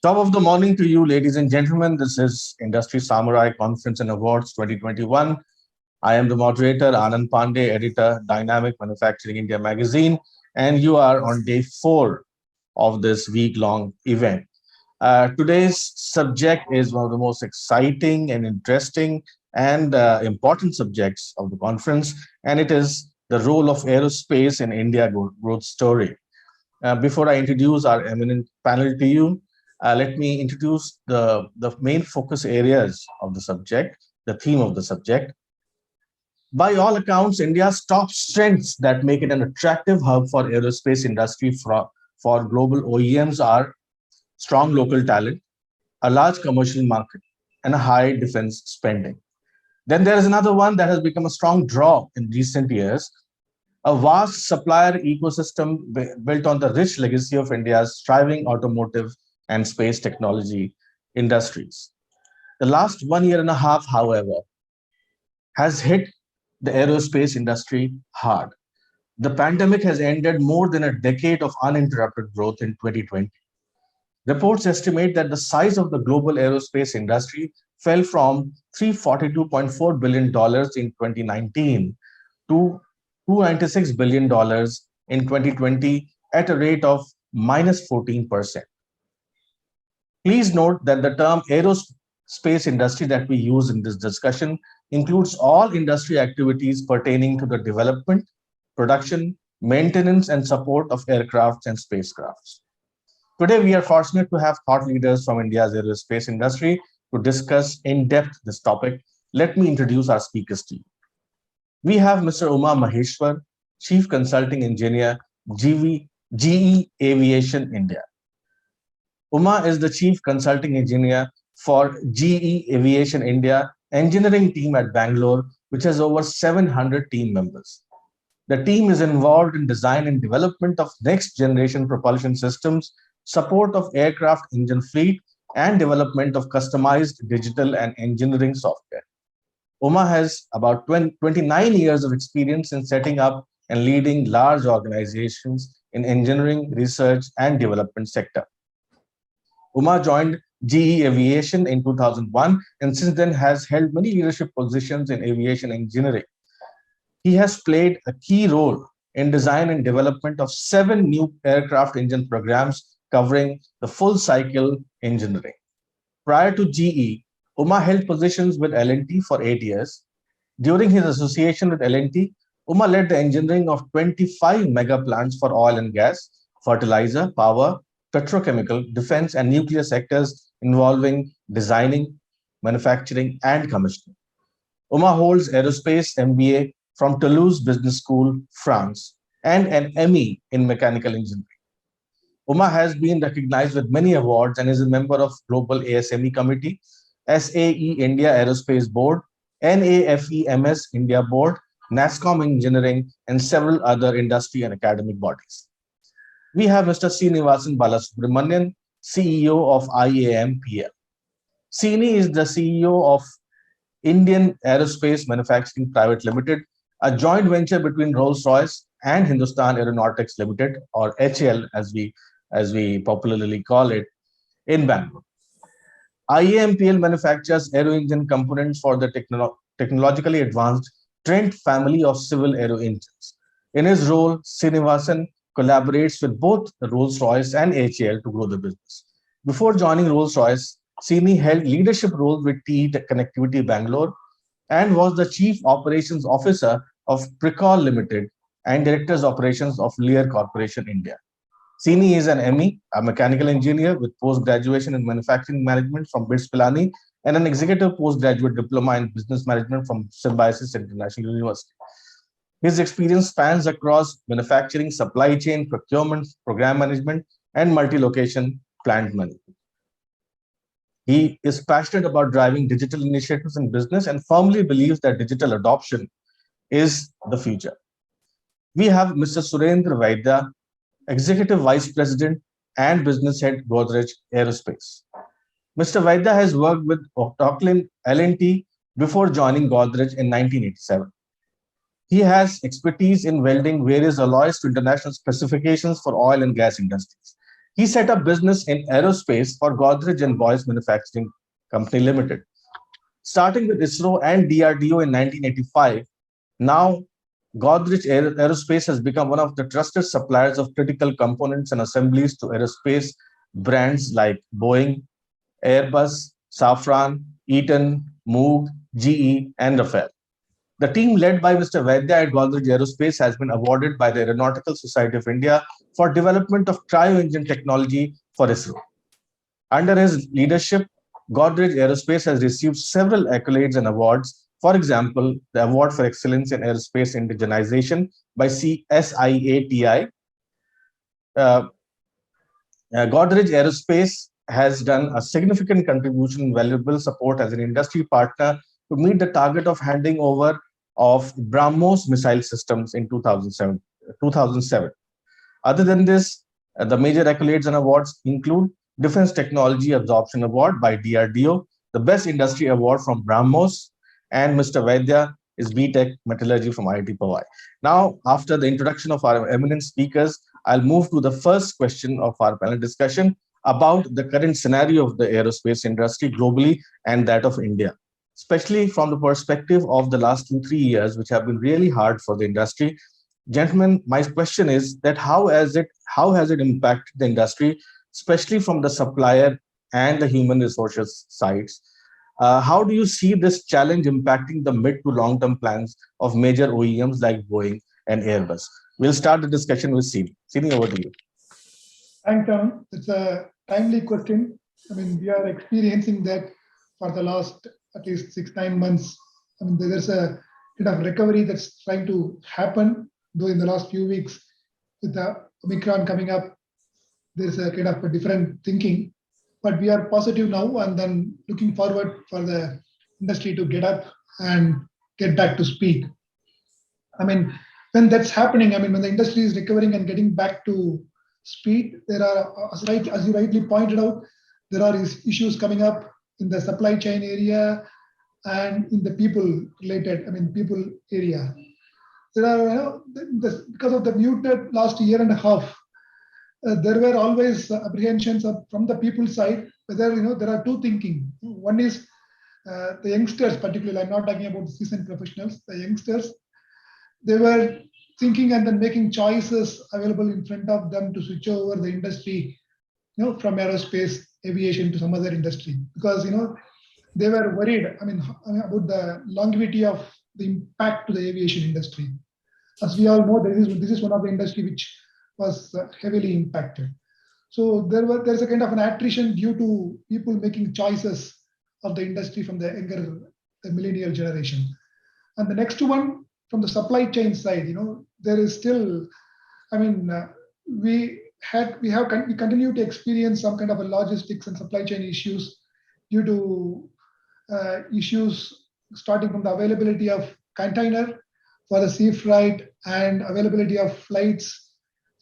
Top of the morning to you, ladies and gentlemen. This is Industry Samurai Conference and Awards 2021. I am the moderator, Anand Pandey, editor, Dynamic Manufacturing India magazine, and you are on day 4 of this week-long event. Today's subject is one of the most exciting and interesting and important subjects of the conference, and it is the role of aerospace in India growth story. Before I introduce our eminent panel to you, let me introduce the main focus areas of the subject, the theme of the subject. By all accounts, India's top strengths that make it an attractive hub for aerospace industry for global OEMs are strong local talent, a large commercial market, and a high defense spending. Then there is another one that has become a strong draw in recent years, a vast supplier ecosystem built on the rich legacy of India's thriving automotive and space technology industries. The last 1 year and a half, however, has hit the aerospace industry hard. The pandemic has ended more than a decade of uninterrupted growth in 2020. Reports estimate that the size of the global aerospace industry fell from $342.4 billion in 2019 to $296 billion in 2020 at a rate of minus 14%. Please note that the term aerospace industry that we use in this discussion includes all industry activities pertaining to the development, production, maintenance, and support of aircrafts and spacecrafts. Today, we are fortunate to have thought leaders from India's aerospace industry to discuss in depth this topic. Let me introduce our speakers to you. We have Mr. Uma Maheshwar, Chief Consulting Engineer, GE Aviation India. Uma is the Chief Consulting Engineer for GE Aviation India engineering team at Bangalore, which has over 700 team members. The team is involved in design and development of next generation propulsion systems, support of aircraft engine fleet, and development of customized digital and engineering software. Uma has about 29 years of experience in setting up and leading large organizations in engineering, research, and development sector. Uma joined GE Aviation in 2001 and since then has held many leadership positions in aviation engineering. He has played a key role in design and development of 7 new aircraft engine programs covering the full cycle engineering. Prior to GE, Uma held positions with L&T for 8 years. During his association with L&T, Uma led the engineering of 25 mega plants for oil and gas, fertilizer, power, petrochemical, defense, and nuclear sectors involving designing, manufacturing, and commissioning. Uma holds aerospace MBA from Toulouse Business School, France, and an ME in mechanical engineering. Uma has been recognized with many awards and is a member of Global ASME Committee, SAE India Aerospace Board, NAFEMS India Board, NASCOM Engineering, and several other industry and academic bodies. We have Mr. Srinivasan Balasubramanian, CEO of IAMPL. Srini is the CEO of Indian Aerospace Manufacturing Private Limited, a joint venture between Rolls-Royce and Hindustan Aeronautics Limited, or HAL as we popularly call it, in Bangalore. IAMPL manufactures aero engine components for the technologically advanced Trent family of civil aero engines. In his role, Srinivasan collaborates with both Rolls-Royce and HAL to grow the business. Before joining Rolls-Royce, Srini held leadership roles with TE Connectivity Bangalore and was the Chief Operations Officer of Precol Limited and Director's Operations of Lear Corporation India. Srini is an ME, a mechanical engineer with post-graduation in manufacturing management from BITS Pilani and an executive postgraduate diploma in business management from Symbiosis International University. His experience spans across manufacturing, supply chain, procurement, program management, and multi-location plant management. He is passionate about driving digital initiatives in business and firmly believes that digital adoption is the future. We have Mr. Surendra Vaidya, Executive Vice President and Business Head, Godrej Aerospace. Mr. Vaidya has worked with Octoclin L&T before joining Godrej in 1987. He has expertise in welding various alloys to international specifications for oil and gas industries. He set up business in aerospace for Godrej and Boyce Manufacturing Company Limited. Starting with ISRO and DRDO in 1985, now Godrej Aerospace has become one of the trusted suppliers of critical components and assemblies to aerospace brands like Boeing, Airbus, Safran, Eaton, Moog, GE, and Rafale. The team led by Mr. Vaidya at Godrej Aerospace has been awarded by the Aeronautical Society of India for development of cryo-engine technology for ISRO. Under his leadership, Godrej Aerospace has received several accolades and awards. For example, the Award for Excellence in Aerospace Indigenization by SIATI. Uh, Godrej Aerospace has done a significant contribution and valuable support as an industry partner to meet the target of handing over of BrahMos missile systems in 2007. Other than this, the major accolades and awards include Defense Technology Absorption Award by DRDO, the Best Industry Award from BrahMos, and Mr. Vaidya is BTech Metallurgy from IIT Powai. Now, after the introduction of our eminent speakers, I'll move to the first question of our panel discussion about the current scenario of the aerospace industry globally and that of India, especially from the perspective of the last 2-3 years, which have been really hard for the industry. Gentlemen, my question is that how has it impacted the industry, especially from the supplier and the human resources sides? How do you see this challenge impacting the mid to long term plans of major OEMs like Boeing and Airbus? We'll start the discussion with Sini. Sini, over to you. Thanks, Tom. It's a timely question. I mean, we are experiencing that for the last at least 6-9 months. I mean, there's a kind of recovery that's trying to happen, though in the last few weeks with the Omicron coming up, there's a kind of a different thinking. But we are positive now and then looking forward for the industry to get up and get back to speed. I mean, when that's happening, I mean, when the industry is recovering and getting back to speed, there are, as you rightly pointed out, there are issues coming up in the supply chain area and in the people area. There are, because of the muted last year and a half, there were always apprehensions from the people side, whether, there are two thinking. One is the youngsters, particularly, I'm not talking about seasoned professionals, the youngsters, they were thinking and then making choices available in front of them to switch over the industry, from aerospace, aviation to some other industry, because, they were worried, about the longevity of the impact to the aviation industry. As we all know, this is one of the industry which was heavily impacted. So there's a kind of an attrition due to people making choices of the industry from the younger, the millennial generation. And the next one, from the supply chain side, there is still, we continue to experience some kind of a logistics and supply chain issues due to issues starting from the availability of container for the sea freight and availability of flights.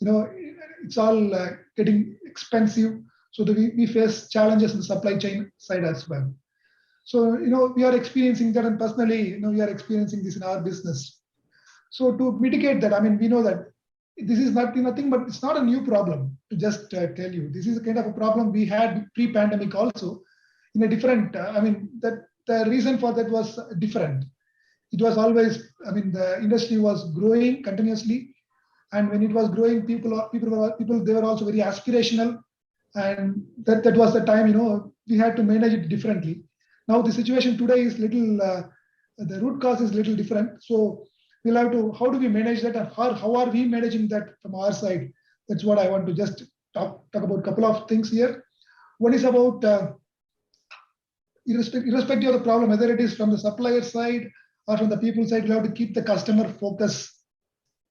It's all getting expensive. So we face challenges in the supply chain side as well. So, we are experiencing that, and personally, we are experiencing this in our business. So to mitigate that, we know that this is nothing, but it's not a new problem, to just tell you. This is a kind of a problem we had pre-pandemic also, in a different, that the reason for that was different. It was always, the industry was growing continuously. And when it was growing, people, they were also very aspirational. And that was the time, we had to manage it differently. Now the situation today is little, the root cause is little different. So we'll have to, how do we manage that, and how are we managing that from our side? That's what I want to just talk about a couple of things here. One is about, irrespective of the problem, whether it is from the supplier side or from the people side, we have to keep the customer focus,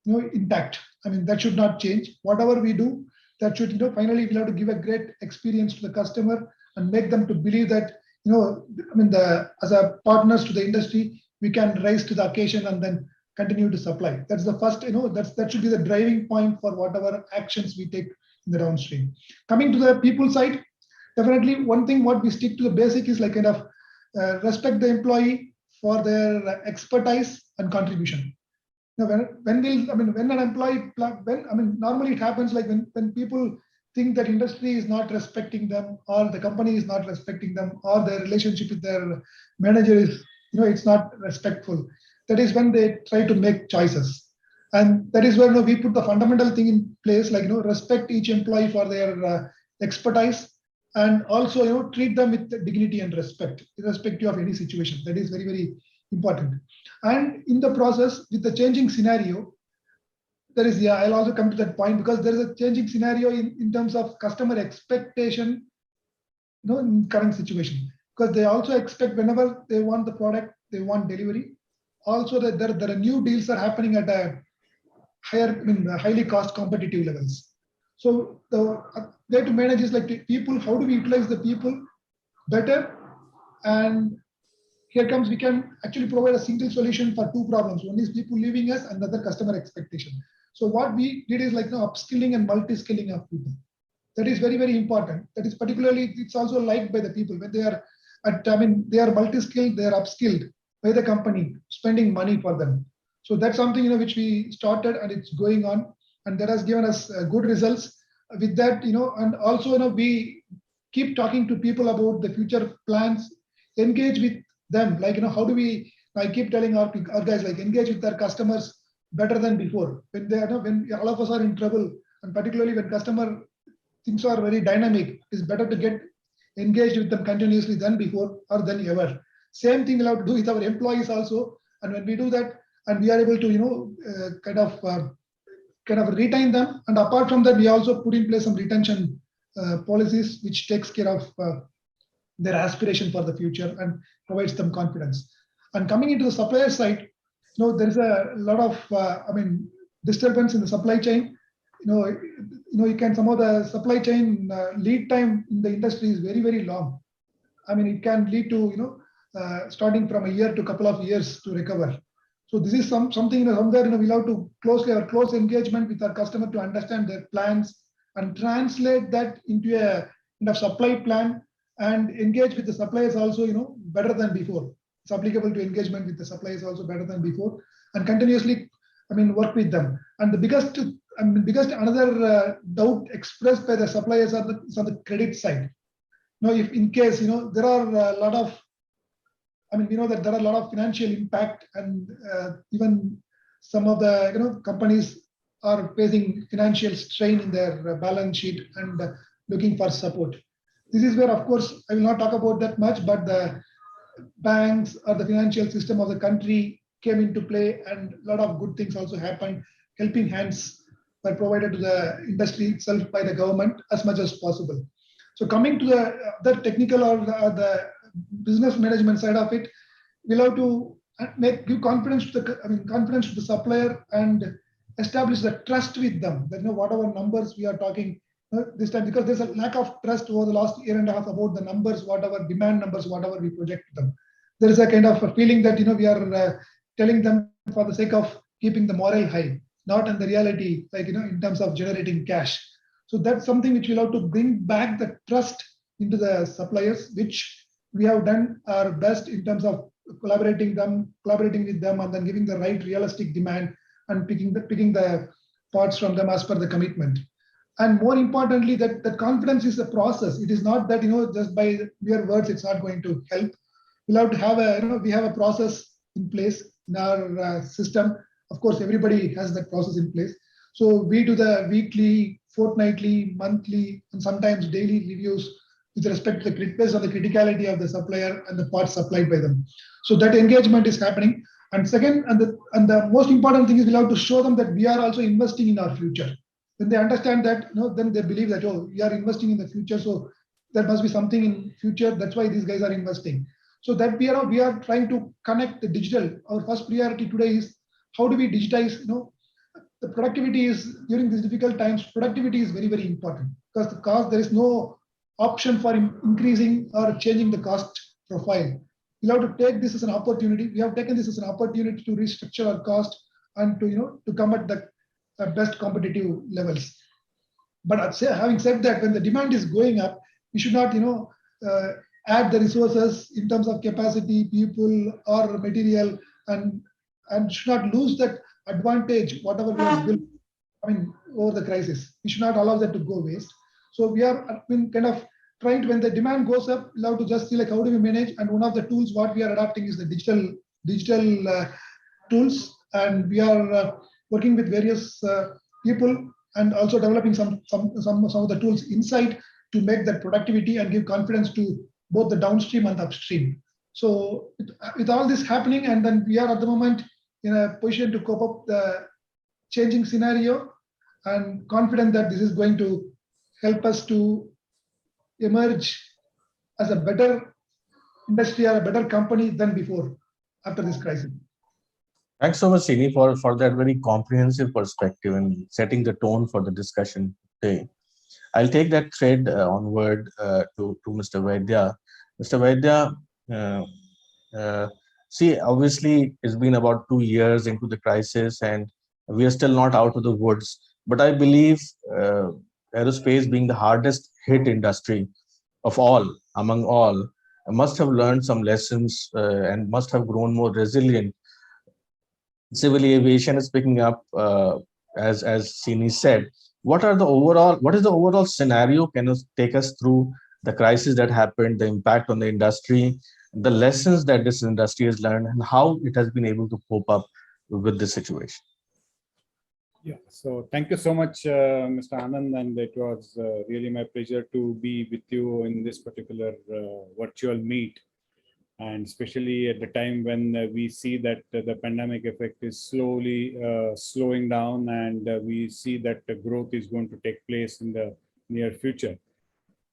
intact. That should not change. Whatever we do, that should, finally we'll have to give a great experience to the customer and make them to believe that, as a partners to the industry, we can rise to the occasion and then continue to supply. That's the first, that should be the driving point for whatever actions we take in the downstream. Coming to the people side, definitely one thing what we stick to the basic is like kind of respect the employee for their expertise and contribution. When an employee, normally it happens like when people think that industry is not respecting them, or the company is not respecting them, or their relationship with their manager is, it's not respectful. That is when they try to make choices. And that is where we put the fundamental thing in place, like respect each employee for their expertise, and also treat them with dignity and respect, irrespective of any situation. That is very, very important. And in the process, with the changing scenario, there is, I'll also come to that point, because there is a changing scenario in terms of customer expectation, in current situation, because they also expect whenever they want the product, they want delivery. Also, that there are new deals are happening at a higher, highly cost competitive levels. So the way to manage is like people. How do we utilize the people better? And here comes, we can actually provide a single solution for two problems. One is people leaving us, and another customer expectation. So what we did is like upskilling and multi-skilling of people. That is very, very important. That is particularly, it's also liked by the people when they are they are multi-skilled, they are upskilled by the company, spending money for them. So that's something which we started, and it's going on, and that has given us good results. With that, and also we keep talking to people about the future plans, engage with them, like how do we? I keep telling our guys, like, engage with their customers better than before. When they are, when all of us are in trouble, and particularly when customer things are very dynamic, it's better to get engaged with them continuously than before or than ever. Same thing we'll have to do with our employees also. And when we do that, and we are able to kind of retain them, and apart from that, we also put in place some retention policies which takes care of their aspiration for the future and provides them confidence. And coming into the supplier side, there is a lot of disturbance in the supply chain. You can, some of the supply chain lead time in the industry is very, very long. It can lead to starting from a year to a couple of years to recover. So this is something somewhere we'll have to close engagement with our customer to understand their plans and translate that into a supply plan, and engage with the suppliers also better than before. It's applicable to engagement with the suppliers also better than before, and continuously work with them. And the biggest another doubt expressed by the suppliers is on the credit side. If in case there are a lot of we know that there are a lot of financial impact, and even some of the companies are facing financial strain in their balance sheet and looking for support. This is where, of course, I will not talk about that much, but the banks or the financial system of the country came into play, and a lot of good things also happened. Helping hands were provided to the industry itself by the government as much as possible. So coming to the technical or the business management side of it, we'll have to give confidence to the supplier, and establish the trust with them. That whatever numbers we are talking this time, because there's a lack of trust over the last year and a half about the numbers, whatever demand numbers, whatever we project to them. There is a kind of a feeling that we are telling them for the sake of keeping the morale high, not in the reality, like in terms of generating cash. So that's something which we'll have to bring back the trust into the suppliers, which we have done our best in terms of collaborating with them, and then giving the right realistic demand, and picking the parts from them as per the commitment. And more importantly, that confidence is a process. It is not that just by mere words it's not going to help. We'll have to have we have a process in place in our system. Of course, everybody has that process in place. So we do the weekly, fortnightly, monthly, and sometimes daily reviews with respect to the based on the criticality of the supplier and the parts supplied by them. So that engagement is happening. And second, and the most important thing is we'll have to show them that we are also investing in our future. When they understand that, then they believe that, oh, we are investing in the future, so there must be something in future. That's why these guys are investing. So that we are trying to connect the digital. Our first priority today is how do we digitize? The productivity is, during these difficult times, productivity is very, very important, because the cost, there is no option for increasing or changing the cost profile. We'll have to take this as an opportunity. We have taken this as an opportunity to restructure our cost and to come at the best competitive levels. But having said that, when the demand is going up, we should not add the resources in terms of capacity, people, or material, and should not lose that advantage whatever we have built over the crisis. We should not allow that to go waste. So we are kind of trying to, when the demand goes up, we'll have to just see like how do we manage. And one of the tools what we are adopting is the digital tools, and we are working with various people and also developing some of the tools inside to make that productivity and give confidence to both the downstream and the upstream. So with all this happening, and then we are at the moment in a position to cope up the changing scenario, and confident that this is going to help us to emerge as a better industry or a better company than before after this crisis. Thanks so much, Srini, for that very comprehensive perspective and setting the tone for the discussion today. I'll take that thread onward to Mr. Vaidya. Mr. Vaidya, see, obviously, it's been about 2 years into the crisis, and we are still not out of the woods. But I believe aerospace, being the hardest hit industry of all, among all, must have learned some lessons and must have grown more resilient. Civil aviation is picking up, as Sini said. What is the overall scenario? Can you take us through the crisis that happened, the impact on the industry, the lessons that this industry has learned, and how it has been able to cope up with this situation? Yeah, so thank you so much, Mr. Anand, and it was really my pleasure to be with you in this particular virtual meet. And especially at the time when we see that the pandemic effect is slowly slowing down, and we see that the growth is going to take place in the near future.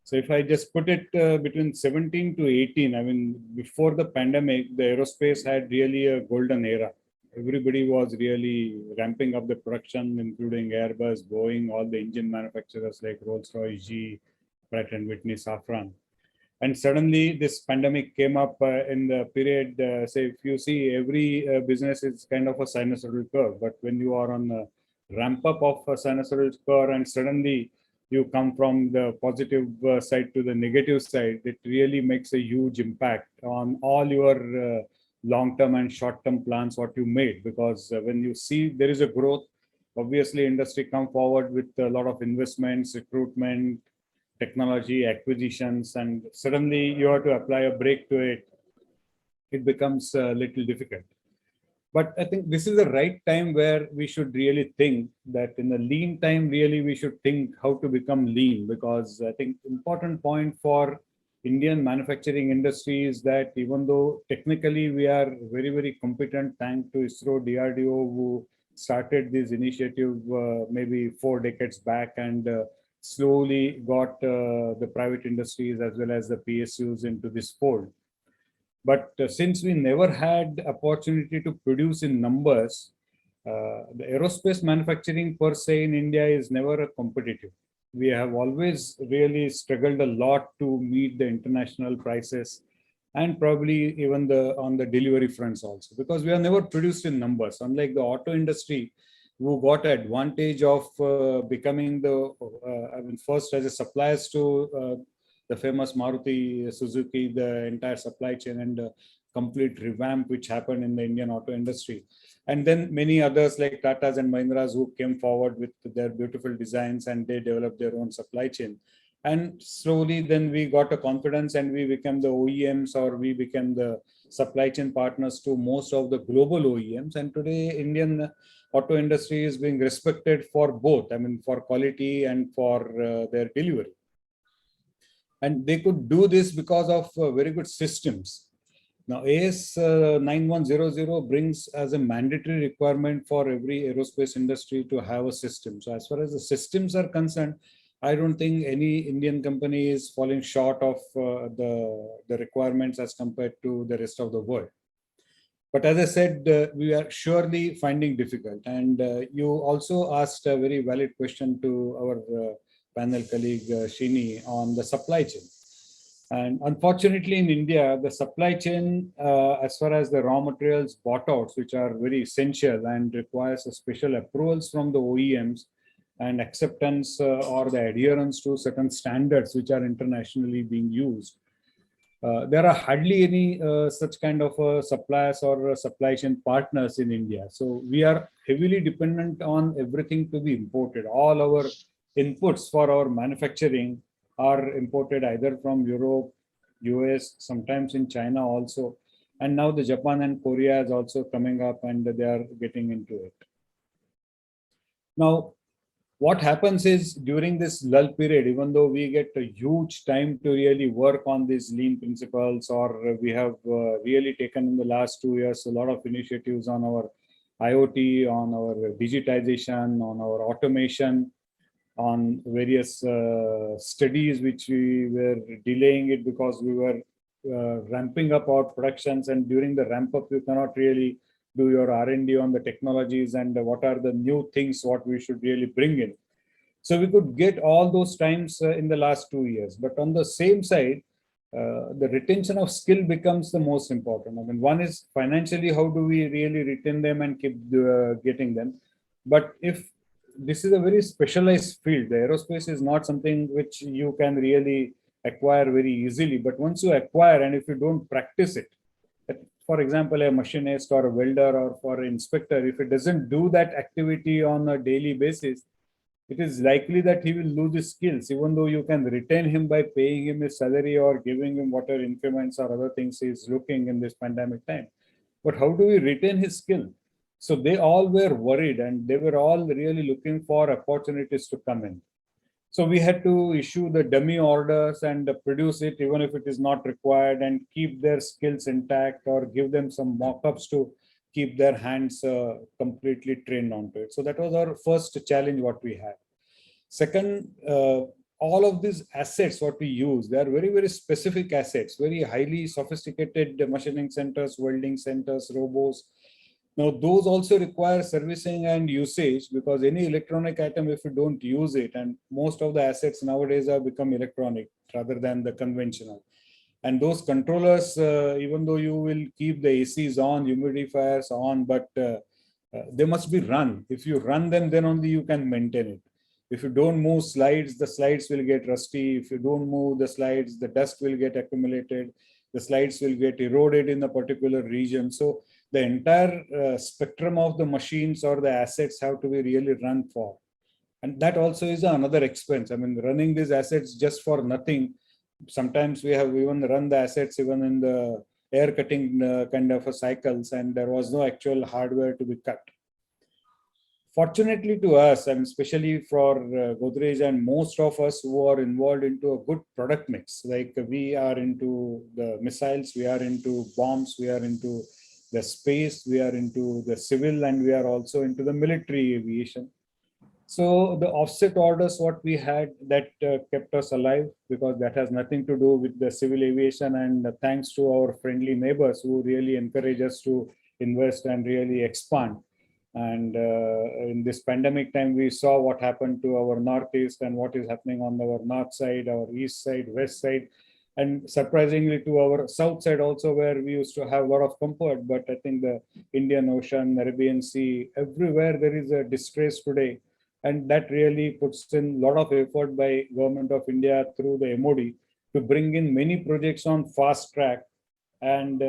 So if I just put it between 17 to 18, I mean, before the pandemic, the aerospace had really a golden era. Everybody was really ramping up the production, including Airbus, Boeing, all the engine manufacturers like Rolls-Royce, GE, Pratt & Whitney, Safran. And suddenly this pandemic came up in the period, say, if you see every business is kind of a sinusoidal curve, but when you are on the ramp up of a sinusoidal curve and suddenly you come from the positive side to the negative side, it really makes a huge impact on all your long-term and short-term plans, what you made. Because when you see there is a growth, obviously industry come forward with a lot of investments, recruitment, technology, acquisitions, and suddenly you have to apply a brake to it. It becomes a little difficult. But I think this is the right time where we should really think that in the lean time, really we should think how to become lean, because I think important point for Indian manufacturing industry is that even though technically we are very, very competent, thanks to ISRO, DRDO, who started this initiative maybe 4 decades back, and slowly got the private industries as well as the PSUs into this fold. But since we never had opportunity to produce in numbers, the aerospace manufacturing per se in India is never a competitive. We have always really struggled a lot to meet the international prices, and probably even on the delivery fronts also, because we have never produced in numbers. Unlike the auto industry, who got advantage of becoming the, first as a suppliers to the famous Maruti Suzuki, the entire supply chain and complete revamp which happened in the Indian auto industry. And then many others like Tatas and Mahindras who came forward with their beautiful designs, and they developed their own supply chain. And slowly then we got a confidence and we became the OEMs, or we became the supply chain partners to most of the global OEMs. And today Indian auto industry is being respected for both, I mean, for quality and for their delivery. And they could do this because of very good systems. Now, AS 9100 brings as a mandatory requirement for every aerospace industry to have a system. So as far as the systems are concerned, I don't think any Indian company is falling short of the requirements as compared to the rest of the world. But as I said, we are surely finding difficult. And you also asked a very valid question to our panel colleague Shini on the supply chain. And unfortunately in India, the supply chain, as far as the raw materials bought out, which are very essential and requires a special approvals from the OEMs and acceptance or the adherence to certain standards which are internationally being used. There are hardly any such kind of suppliers or supply chain partners in India. So we are heavily dependent on everything to be imported. All our inputs for our manufacturing are imported either from Europe, US, sometimes in China also. And now the Japan and Korea is also coming up and they are getting into it. Now, what happens is during this lull period, even though we get a huge time to really work on these lean principles, or we have really taken in the last 2 years a lot of initiatives on our IoT, on our digitization, on our automation, on various studies which we were delaying it because we were ramping up our productions, and during the ramp up you cannot really do your R&D on the technologies and what are the new things what we should really bring in. So we could get all those times in the last 2 years. But on the same side, the retention of skill becomes the most important. I mean, one is financially, how do we really retain them and keep getting them? But if this is a very specialized field, the aerospace is not something which you can really acquire very easily. But once you acquire, and if you don't practice it, for example, a machinist or a welder or for an inspector, if it doesn't do that activity on a daily basis, it is likely that he will lose his skills, even though you can retain him by paying him his salary or giving him whatever increments or other things he is looking in this pandemic time. But how do we retain his skill? So they all were worried and they were all really looking for opportunities to come in. So we had to issue the dummy orders and produce it even if it is not required, and keep their skills intact or give them some mock-ups to keep their hands completely trained onto it. So that was our first challenge what we had. Second, all of these assets what we use, they are very, very specific assets, very highly sophisticated machining centers, welding centers, robots. Now, those also require servicing and usage, because any electronic item, if you don't use it, and most of the assets nowadays have become electronic rather than the conventional. And those controllers, even though you will keep the ACs on, humidifiers on, but they must be run. If you run them, then only you can maintain it. If you don't move slides, the slides will get rusty. If you don't move the slides, the dust will get accumulated. The slides will get eroded in a particular region. So the entire spectrum of the machines or the assets have to be really run for. And that also is another expense. I mean, running these assets just for nothing. Sometimes we have even run the assets even in the air cutting kind of a cycles, and there was no actual hardware to be cut. Fortunately to us, and especially for Godrej and most of us who are involved into a good product mix, like we are into the missiles, we are into bombs, we are into the space, we are into the civil, and we are also into the military aviation. So the offset orders what we had, that kept us alive, because that has nothing to do with the civil aviation, and thanks to our friendly neighbors who really encourage us to invest and really expand. And in this pandemic time, we saw what happened to our northeast and what is happening on our north side, our east side, west side, and surprisingly to our south side also, where we used to have a lot of comfort. But I think the Indian Ocean, Arabian Sea, everywhere there is a distress today. And that really puts in a lot of effort by Government of India through the MOD to bring in many projects on fast track, and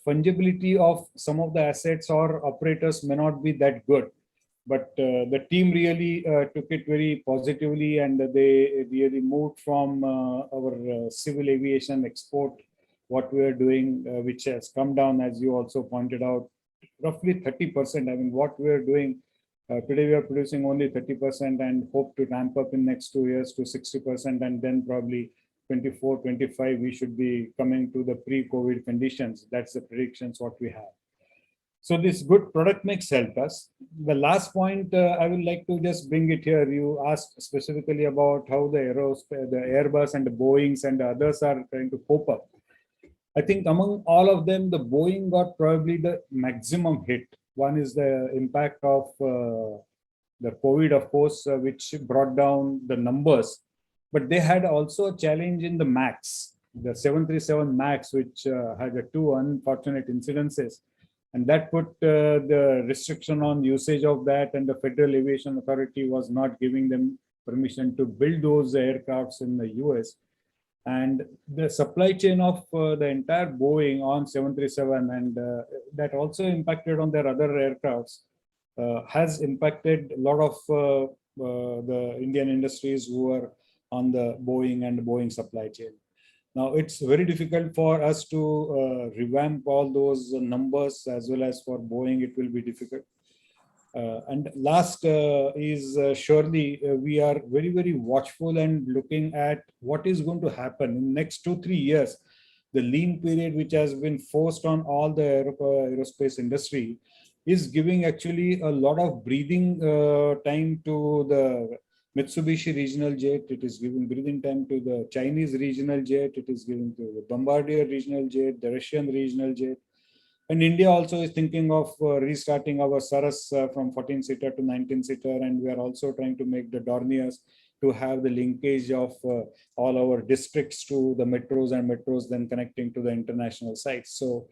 fungibility of some of the assets or operators may not be that good, but the team really took it very positively, and they really moved from our civil aviation export, what we are doing, which has come down, as you also pointed out, roughly 30%. I mean, what we are doing today, we are producing only 30% and hope to ramp up in next 2 years to 60%, and then probably 24, 25, we should be coming to the pre-COVID conditions. That's the predictions what we have. So this good product mix helped us. The last point, I would like to just bring it here. You asked specifically about how the Airbus and the Boeings and the others are trying to cope up. I think among all of them, the Boeing got probably the maximum hit. One is the impact of the COVID, of course, which brought down the numbers. But they had also a challenge in the MAX, the 737 MAX, which had 2 unfortunate incidences. And that put the restriction on usage of that, and the Federal Aviation Authority was not giving them permission to build those aircrafts in the US. And the supply chain of the entire Boeing on 737, and that also impacted on their other aircrafts, has impacted a lot of the Indian industries who are on the Boeing and Boeing supply chain. Now, it's very difficult for us to revamp all those numbers, as well as for Boeing, it will be difficult. And last is surely we are very, very watchful and looking at what is going to happen in next 2-3 years. The lean period, which has been forced on all the aerospace industry, is giving actually a lot of breathing time to the Mitsubishi regional jet. It is giving breathing time to the Chinese regional jet. It is giving to the Bombardier regional jet, the Russian regional jet. And India also is thinking of restarting our Saras from 14-seater to 19-seater. And we are also trying to make the Dorniers to have the linkage of all our districts to the metros, and metros then connecting to the international sites. So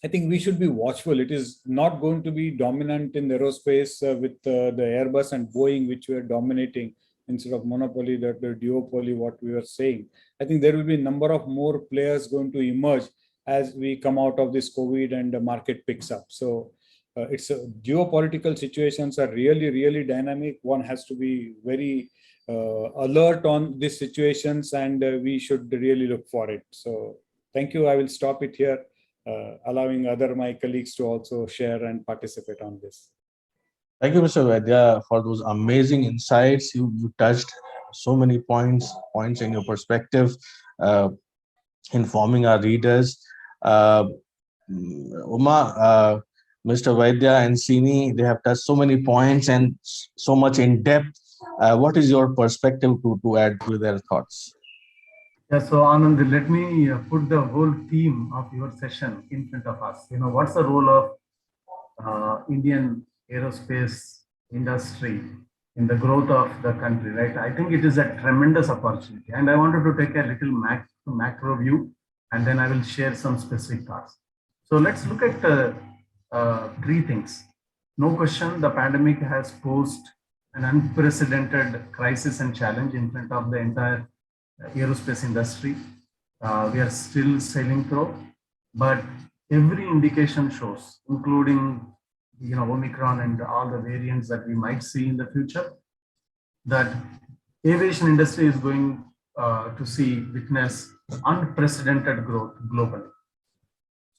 I think we should be watchful. It is not going to be dominant in aerospace with the Airbus and Boeing, which were dominating instead of monopoly, that the duopoly, what we were saying. I think there will be a number of more players going to emerge as we come out of this COVID and the market picks up. So it's geopolitical situations are really, really dynamic. One has to be very alert on these situations, and we should really look for it. So thank you. I will stop it here, allowing my colleagues to also share and participate on this. Thank you, Mr. Vaidya, for those amazing insights. You touched so many points in your perspective, informing our readers. Uma, Mr. Vaidya and Sini, they have touched so many points and so much in depth. What is your perspective to add to their thoughts? Yeah, so Anand, let me put the whole theme of your session in front of us. You know, what's the role of Indian aerospace industry in the growth of the country, right? I think it is a tremendous opportunity, and I wanted to take a little macro view, and then I will share some specific thoughts. So let's look at 3 things. No question, the pandemic has posed an unprecedented crisis and challenge in front of the entire aerospace industry. We are still sailing through, but every indication shows, including Omicron and all the variants that we might see in the future, that aviation industry is going to witness unprecedented growth globally.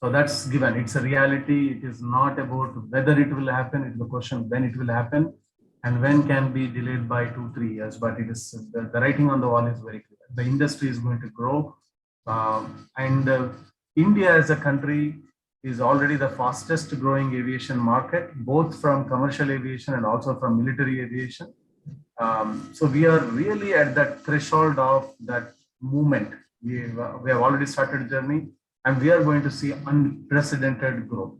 So that's given. It's a reality. It is not about whether it will happen. It's the question when it will happen, and when can be delayed by 2-3 years. But it is the writing on the wall is very clear. The industry is going to grow, and India as a country is already the fastest growing aviation market, both from commercial aviation and also from military aviation. So we are really at that threshold of that movement. We have already started a journey, and we are going to see unprecedented growth.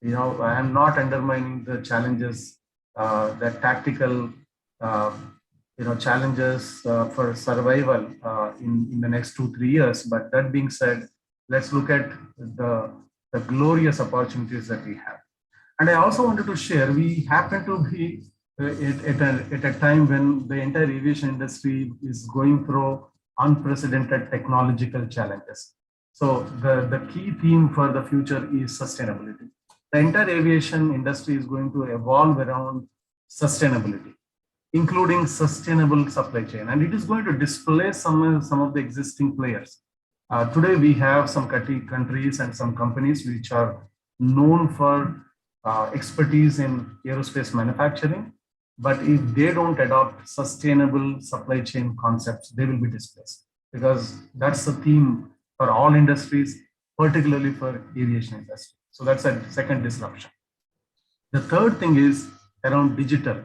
I am not undermining the challenges, the tactical, challenges for survival in the next 2-3 years. But that being said, let's look at the glorious opportunities that we have. And I also wanted to share, we happen to be at a time when the entire aviation industry is going through unprecedented technological challenges. So the key theme for the future is sustainability. The entire aviation industry is going to evolve around sustainability, including sustainable supply chain, and it is going to displace some of the existing players. Today, we have some countries and some companies which are known for expertise in aerospace manufacturing, but if they don't adopt sustainable supply chain concepts, they will be displaced, because that's the theme for all industries, particularly for aviation industry. So that's a second disruption. The third thing is around digital,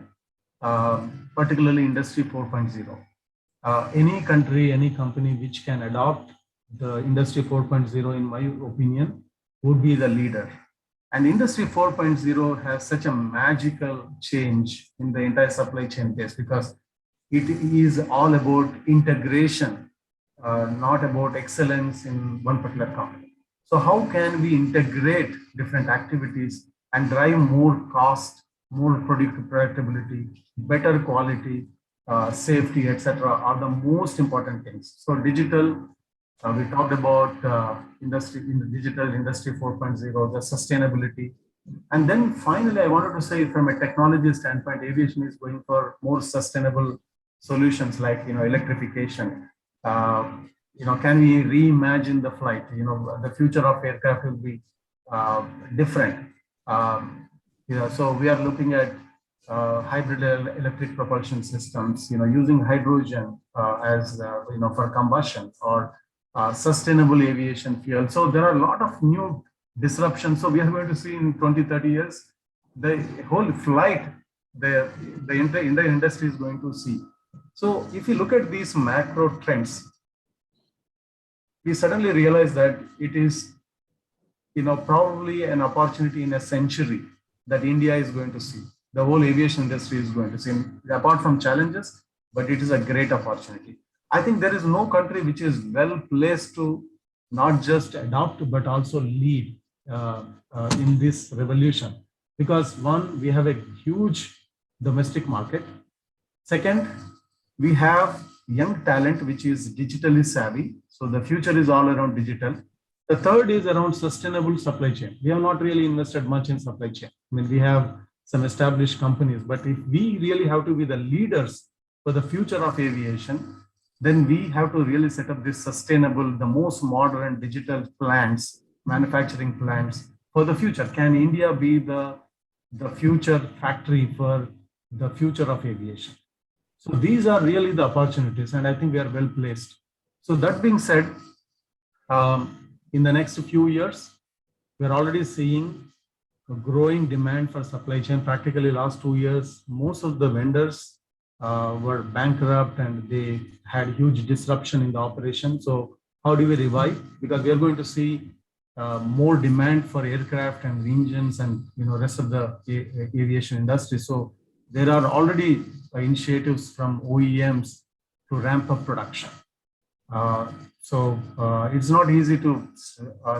particularly Industry 4.0. Any country, any company which can adopt the Industry 4.0, in my opinion, would be the leader. And Industry 4.0 has such a magical change in the entire supply chain case, because it is all about integration, not about excellence in one particular company. So how can we integrate different activities and drive more cost, more predictability, better quality, safety, etc., are the most important things. So digital, we talked about industry in the digital Industry 4.0, the sustainability, And then finally, I wanted to say from a technology standpoint, aviation is going for more sustainable solutions like, electrification. Can we reimagine the flight? The future of aircraft will be different. So we are looking at hybrid electric propulsion systems, using hydrogen as, for combustion, or sustainable aviation fuel. So there are a lot of new disruptions. So we are going to see in 20, 30 years, the whole flight, the entire industry is going to see. So if you look at these macro trends, we suddenly realize that it is, probably an opportunity in a century that India is going to see. The whole aviation industry is going to see, apart from challenges, but it is a great opportunity. I think there is no country which is well placed to not just adopt, but also lead in this revolution. Because one, we have a huge domestic market. Second, we have young talent, which is digitally savvy. So the future is all around digital. The third is around sustainable supply chain. We have not really invested much in supply chain. I mean, we have some established companies, but if we really have to be the leaders for the future of aviation, then we have to really set up this sustainable, the most modern digital plants, manufacturing plants for the future. Can India be the future factory for the future of aviation? So these are really the opportunities, and I think we are well placed. So that being said, in the next few years, we're already seeing a growing demand for supply chain. Practically last 2 years, most of the vendors were bankrupt and they had huge disruption in the operation. So how do we revive? Because we are going to see more demand for aircraft and engines and rest of the aviation industry. So there are already initiatives from OEMs to ramp up production. So it's not easy to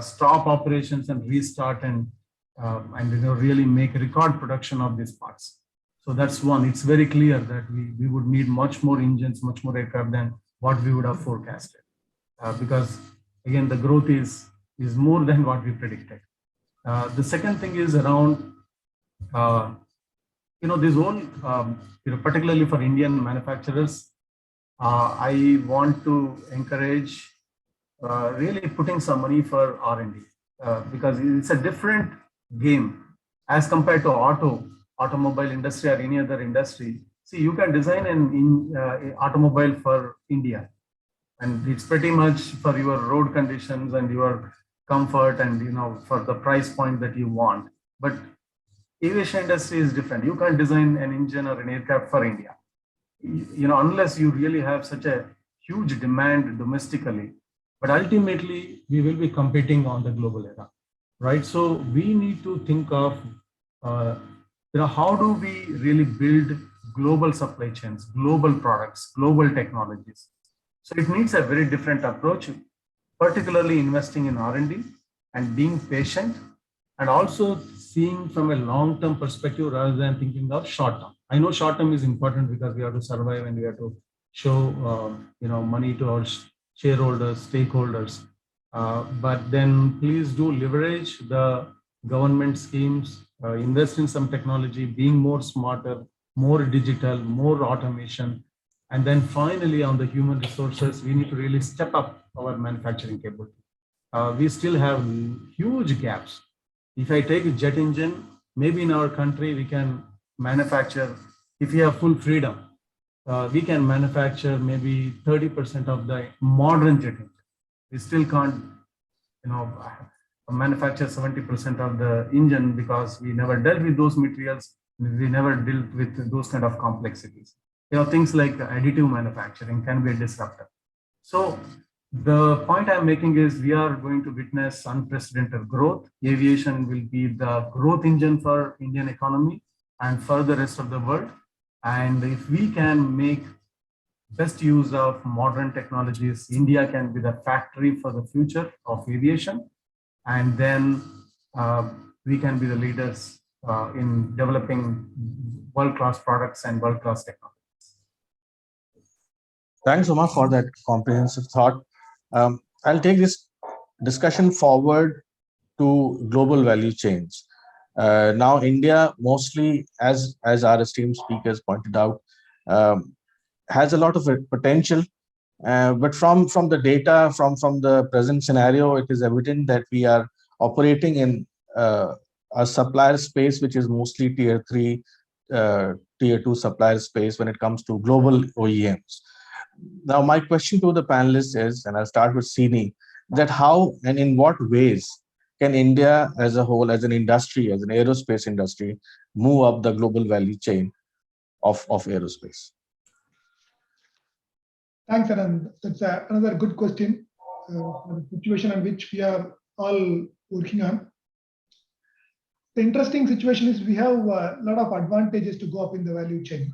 stop operations and restart and really make record production of these parts. So that's one. It's very clear that we would need much more engines, much more aircraft than what we would have forecasted, because again the growth is more than what we predicted. The second thing is around this whole particularly for Indian manufacturers. I want to encourage really putting some money for R&D because it's a different game as compared to automobile industry or any other industry. See, you can design an automobile for India, and it's pretty much for your road conditions and your comfort and for the price point that you want. But aviation industry is different. You can't design an engine or an aircraft for India, unless you really have such a huge demand domestically. But ultimately, we will be competing on the global era, right? So we need to think of, how do we really build global supply chains, global products, global technologies? So it needs a very different approach, particularly investing in R&D and being patient, and also seeing from a long-term perspective rather than thinking of short-term. I know short-term is important because we have to survive and we have to show, money to our shareholders, stakeholders. But then please do leverage the government schemes, invest in some technology, being more smarter, more digital, more automation. And then finally, on the human resources, we need to really step up our manufacturing capability. We still have huge gaps. If I take a jet engine, maybe in our country, we can manufacture, if we have full freedom, we can manufacture maybe 30% of the modern jet engine. We still can't, manufacture 70% of the engine because we never dealt with those materials. We never dealt with those kind of complexities. Things like additive manufacturing can be a disruptor. So the point I'm making is we are going to witness unprecedented growth. Aviation will be the growth engine for Indian economy and for the rest of the world. And if we can make best use of modern technologies, India can be the factory for the future of aviation. And then we can be the leaders in developing world-class products and world-class technologies. Thanks, Uma, for that comprehensive thought. I'll take this discussion forward to global value chains. Now, India mostly, as our esteemed speakers pointed out, has a lot of potential. But from the data, from the present scenario, it is evident that we are operating in a supplier space, which is mostly tier 3, tier 2 supplier space when it comes to global OEMs. Now, my question to the panelists is, and I'll start with Sini, that how and in what ways can India as a whole, as an industry, as an aerospace industry, move up the global value chain of aerospace? Thanks, Anand. That's another good question. The situation on which we are all working on. The interesting situation is we have a lot of advantages to go up in the value chain.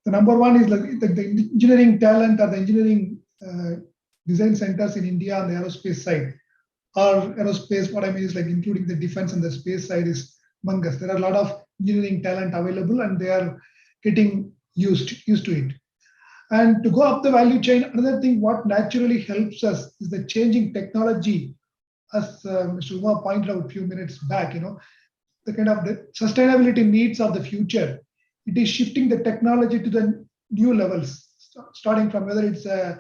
The number one is like the engineering talent or the engineering design centers in India on the aerospace side. Or aerospace, what I mean is like including the defense and the space side is humongous. There are a lot of engineering talent available and they are getting used to it. And to go up the value chain, another thing what naturally helps us is the changing technology, as Mr. Uma pointed out a few minutes back, the kind of the sustainability needs of the future. It is shifting the technology to the new levels, starting from whether it's a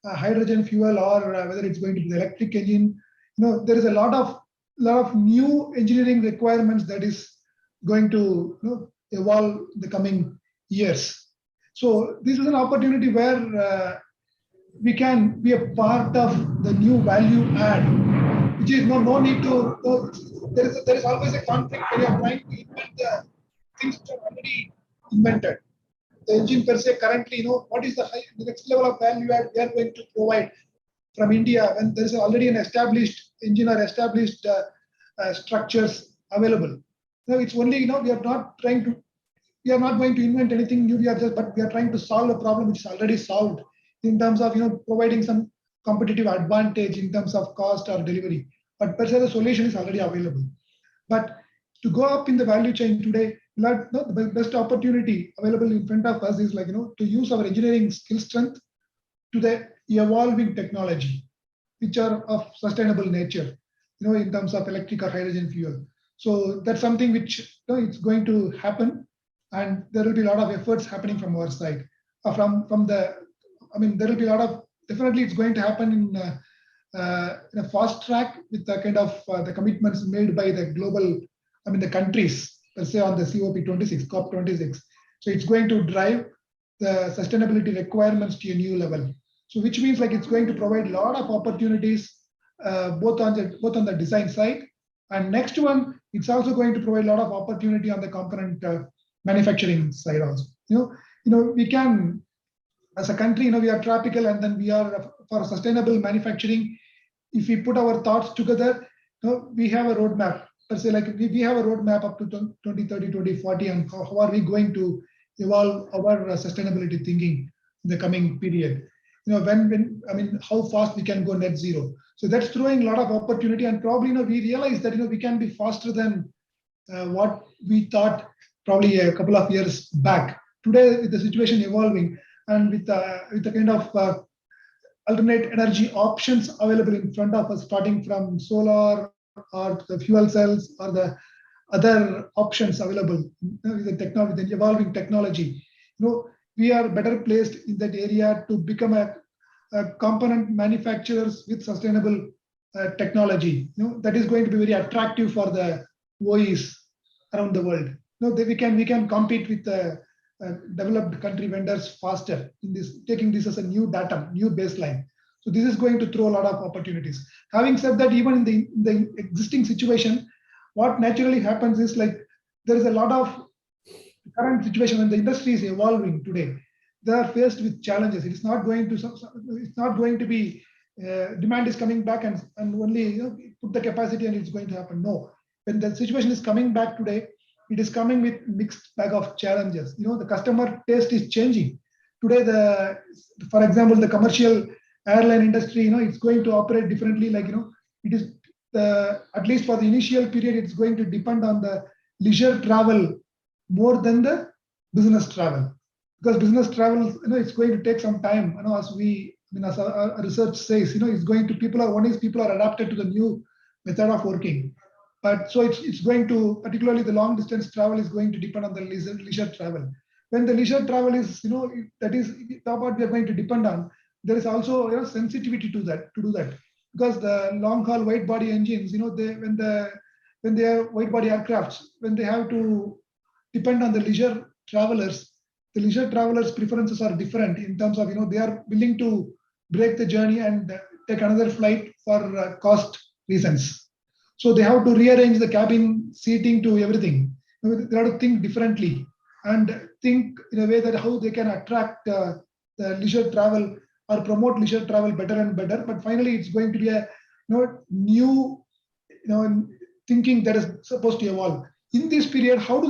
hydrogen fuel or whether it's going to be the electric engine. There is a lot of new engineering requirements that is going to evolve the coming years. So this is an opportunity where we can be a part of the new value add, which is no need to. There is always a conflict when you are trying to invent the things which are already invented. The engine per se currently, what is the next level of value add we are going to provide from India when there is already an established engine or established structures available. It's only we are not going to invent anything new. But we are trying to solve a problem which is already solved in terms of providing some competitive advantage in terms of cost or delivery. But per se, the solution is already available. But to go up in the value chain today, the best opportunity available in front of us is to use our engineering skill strength to the evolving technology, which are of sustainable nature, in terms of electric or hydrogen fuel. So that's something which it's going to happen. And there will be a lot of efforts happening from our side. There will be a lot of, definitely it's going to happen in a fast track with the kind of the commitments made by the global, the countries, let's say on the COP26. So it's going to drive the sustainability requirements to a new level. So which means it's going to provide a lot of opportunities, both on the design side. And next one, it's also going to provide a lot of opportunity on the component manufacturing side also. We can, as a country, we are tropical, and then we are for sustainable manufacturing. If we put our thoughts together, we have a roadmap. Let's say we have a roadmap up to 2030, 2040, and how are we going to evolve our sustainability thinking in the coming period. How fast we can go net zero. So that's throwing a lot of opportunity, and probably we realize that we can be faster than what we thought probably a couple of years back. Today, with the situation evolving and with the kind of alternate energy options available in front of us, starting from solar or the fuel cells or the other options available, the technology, the evolving technology, we are better placed in that area to become a component manufacturers with sustainable technology. That is going to be very attractive for the OEs around the world. We can compete with the developed country vendors faster in this, taking this as a new datum, new baseline. So this is going to throw a lot of opportunities. Having said that, even in the existing situation, what naturally happens is there is a lot of current situation when the industry is evolving today. They are faced with challenges. It's not going to be demand is coming back and only put the capacity and it's going to happen. No, when the situation is coming back today, it is coming with mixed bag of challenges. The customer taste is changing. Today, for example, the commercial airline industry, it's going to operate differently. It is at least for the initial period, it's going to depend on the leisure travel more than the business travel, because business travel, it's going to take some time. As our research says, it's going to people are adapted to the new method of working. But so it's going to, particularly the long distance travel is going to depend on the leisure travel. When the leisure travel is, that is what we are going to depend on, there is also sensitivity to that, to do that. Because the long haul wide body engines, when they are wide body aircrafts, when they have to depend on the leisure travelers preferences are different in terms of, they are willing to break the journey and take another flight for cost reasons. So they have to rearrange the cabin seating to everything. They have to think differently and think in a way that how they can attract the leisure travel or promote leisure travel better and better. But finally, it's going to be a new thinking that is supposed to evolve. In this period, how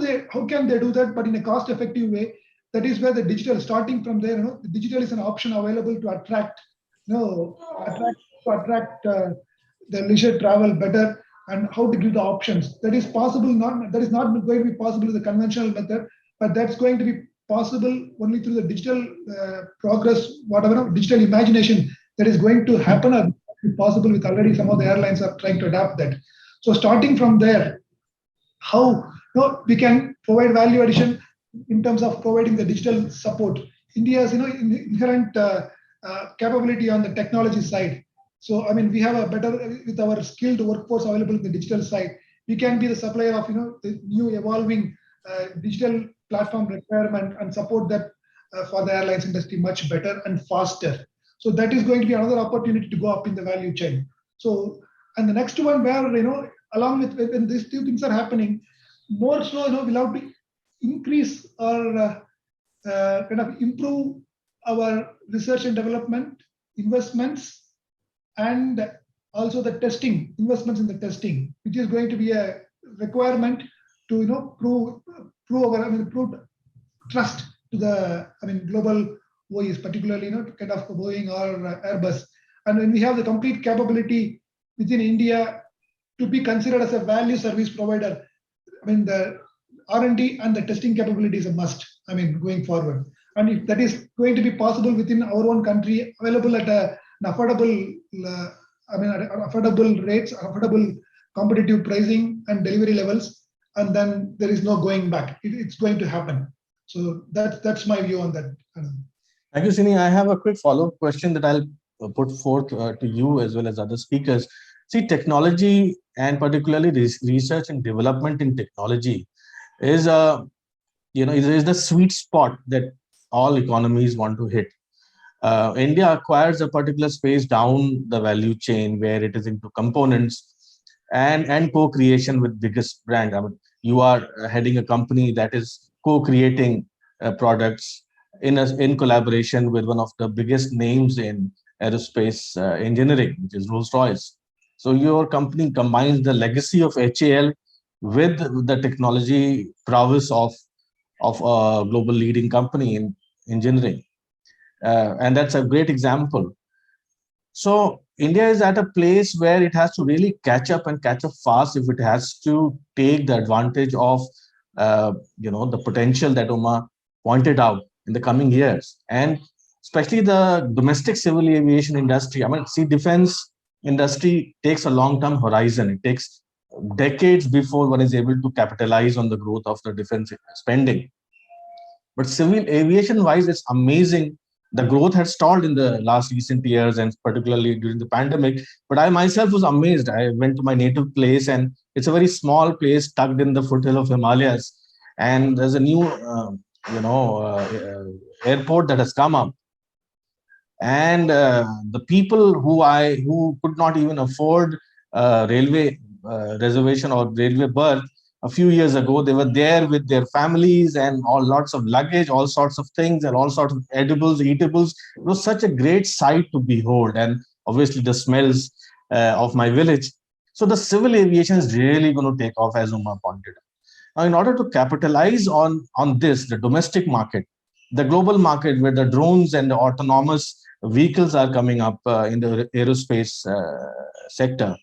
can they do that, but in a cost-effective way? That is where the digital, starting from there, the digital is an option available to attract the leisure travel better, and how to give the options. That is possible. That is not going to be possible with the conventional method, but that's going to be possible only through the digital progress, whatever digital imagination that is going to happen, or possible with already some of the airlines are trying to adapt that. So starting from there, how we can provide value addition in terms of providing the digital support. India's inherent capability on the technology side. So I mean, we have a better, with our skilled workforce available in the digital side, we can be the supplier of the new evolving digital platform requirement and support that for the airlines industry much better and faster. So that is going to be another opportunity to go up in the value chain. So, and the next one where along with when these two things are happening, more so we'll have to increase or kind of improve our research and development investments, and also the testing, investments in the testing, which is going to be a requirement to prove trust to the global OEs, particularly kind of Boeing or Airbus. And when we have the complete capability within India to be considered as a value service provider, the R&D and the testing capability is a must, going forward. And if that is going to be possible within our own country, available at an affordable, affordable rates, affordable competitive pricing and delivery levels, and then there is no going back. It's going to happen. So that's my view on that. Thank you, Srini. I have a quick follow-up question that I'll put forth to you as well as other speakers. See, technology and particularly research and development in technology is is the sweet spot that all economies want to hit. India acquires a particular space down the value chain where it is into components and co-creation with biggest brand. You are heading a company that is co-creating products in collaboration with one of the biggest names in aerospace engineering, which is Rolls-Royce. So your company combines the legacy of HAL with the technology prowess of a global leading company in engineering. And that's a great example. So India is at a place where it has to really catch up fast if it has to take the advantage of the potential that Uma pointed out in the coming years, and especially the domestic civil aviation industry. Defense industry takes a long-term horizon. It takes decades before one is able to capitalize on the growth of the defense spending. But civil aviation wise, it's amazing. The growth had stalled in the last recent years, and particularly during the pandemic. But I myself was amazed. I went to my native place, and it's a very small place tucked in the foothill of Himalayas. And there's a new, airport that has come up. And the people who could not even afford railway reservation or railway berth a few years ago, they were there with their families and lots of luggage, all sorts of things, and all sorts of edibles, eatables. It was such a great sight to behold, and obviously the smells of my village. So the civil aviation is really going to take off, as Uma pointed out. Now, in order to capitalize on this, the domestic market, the global market where the drones and the autonomous vehicles are coming up in the aerospace sector,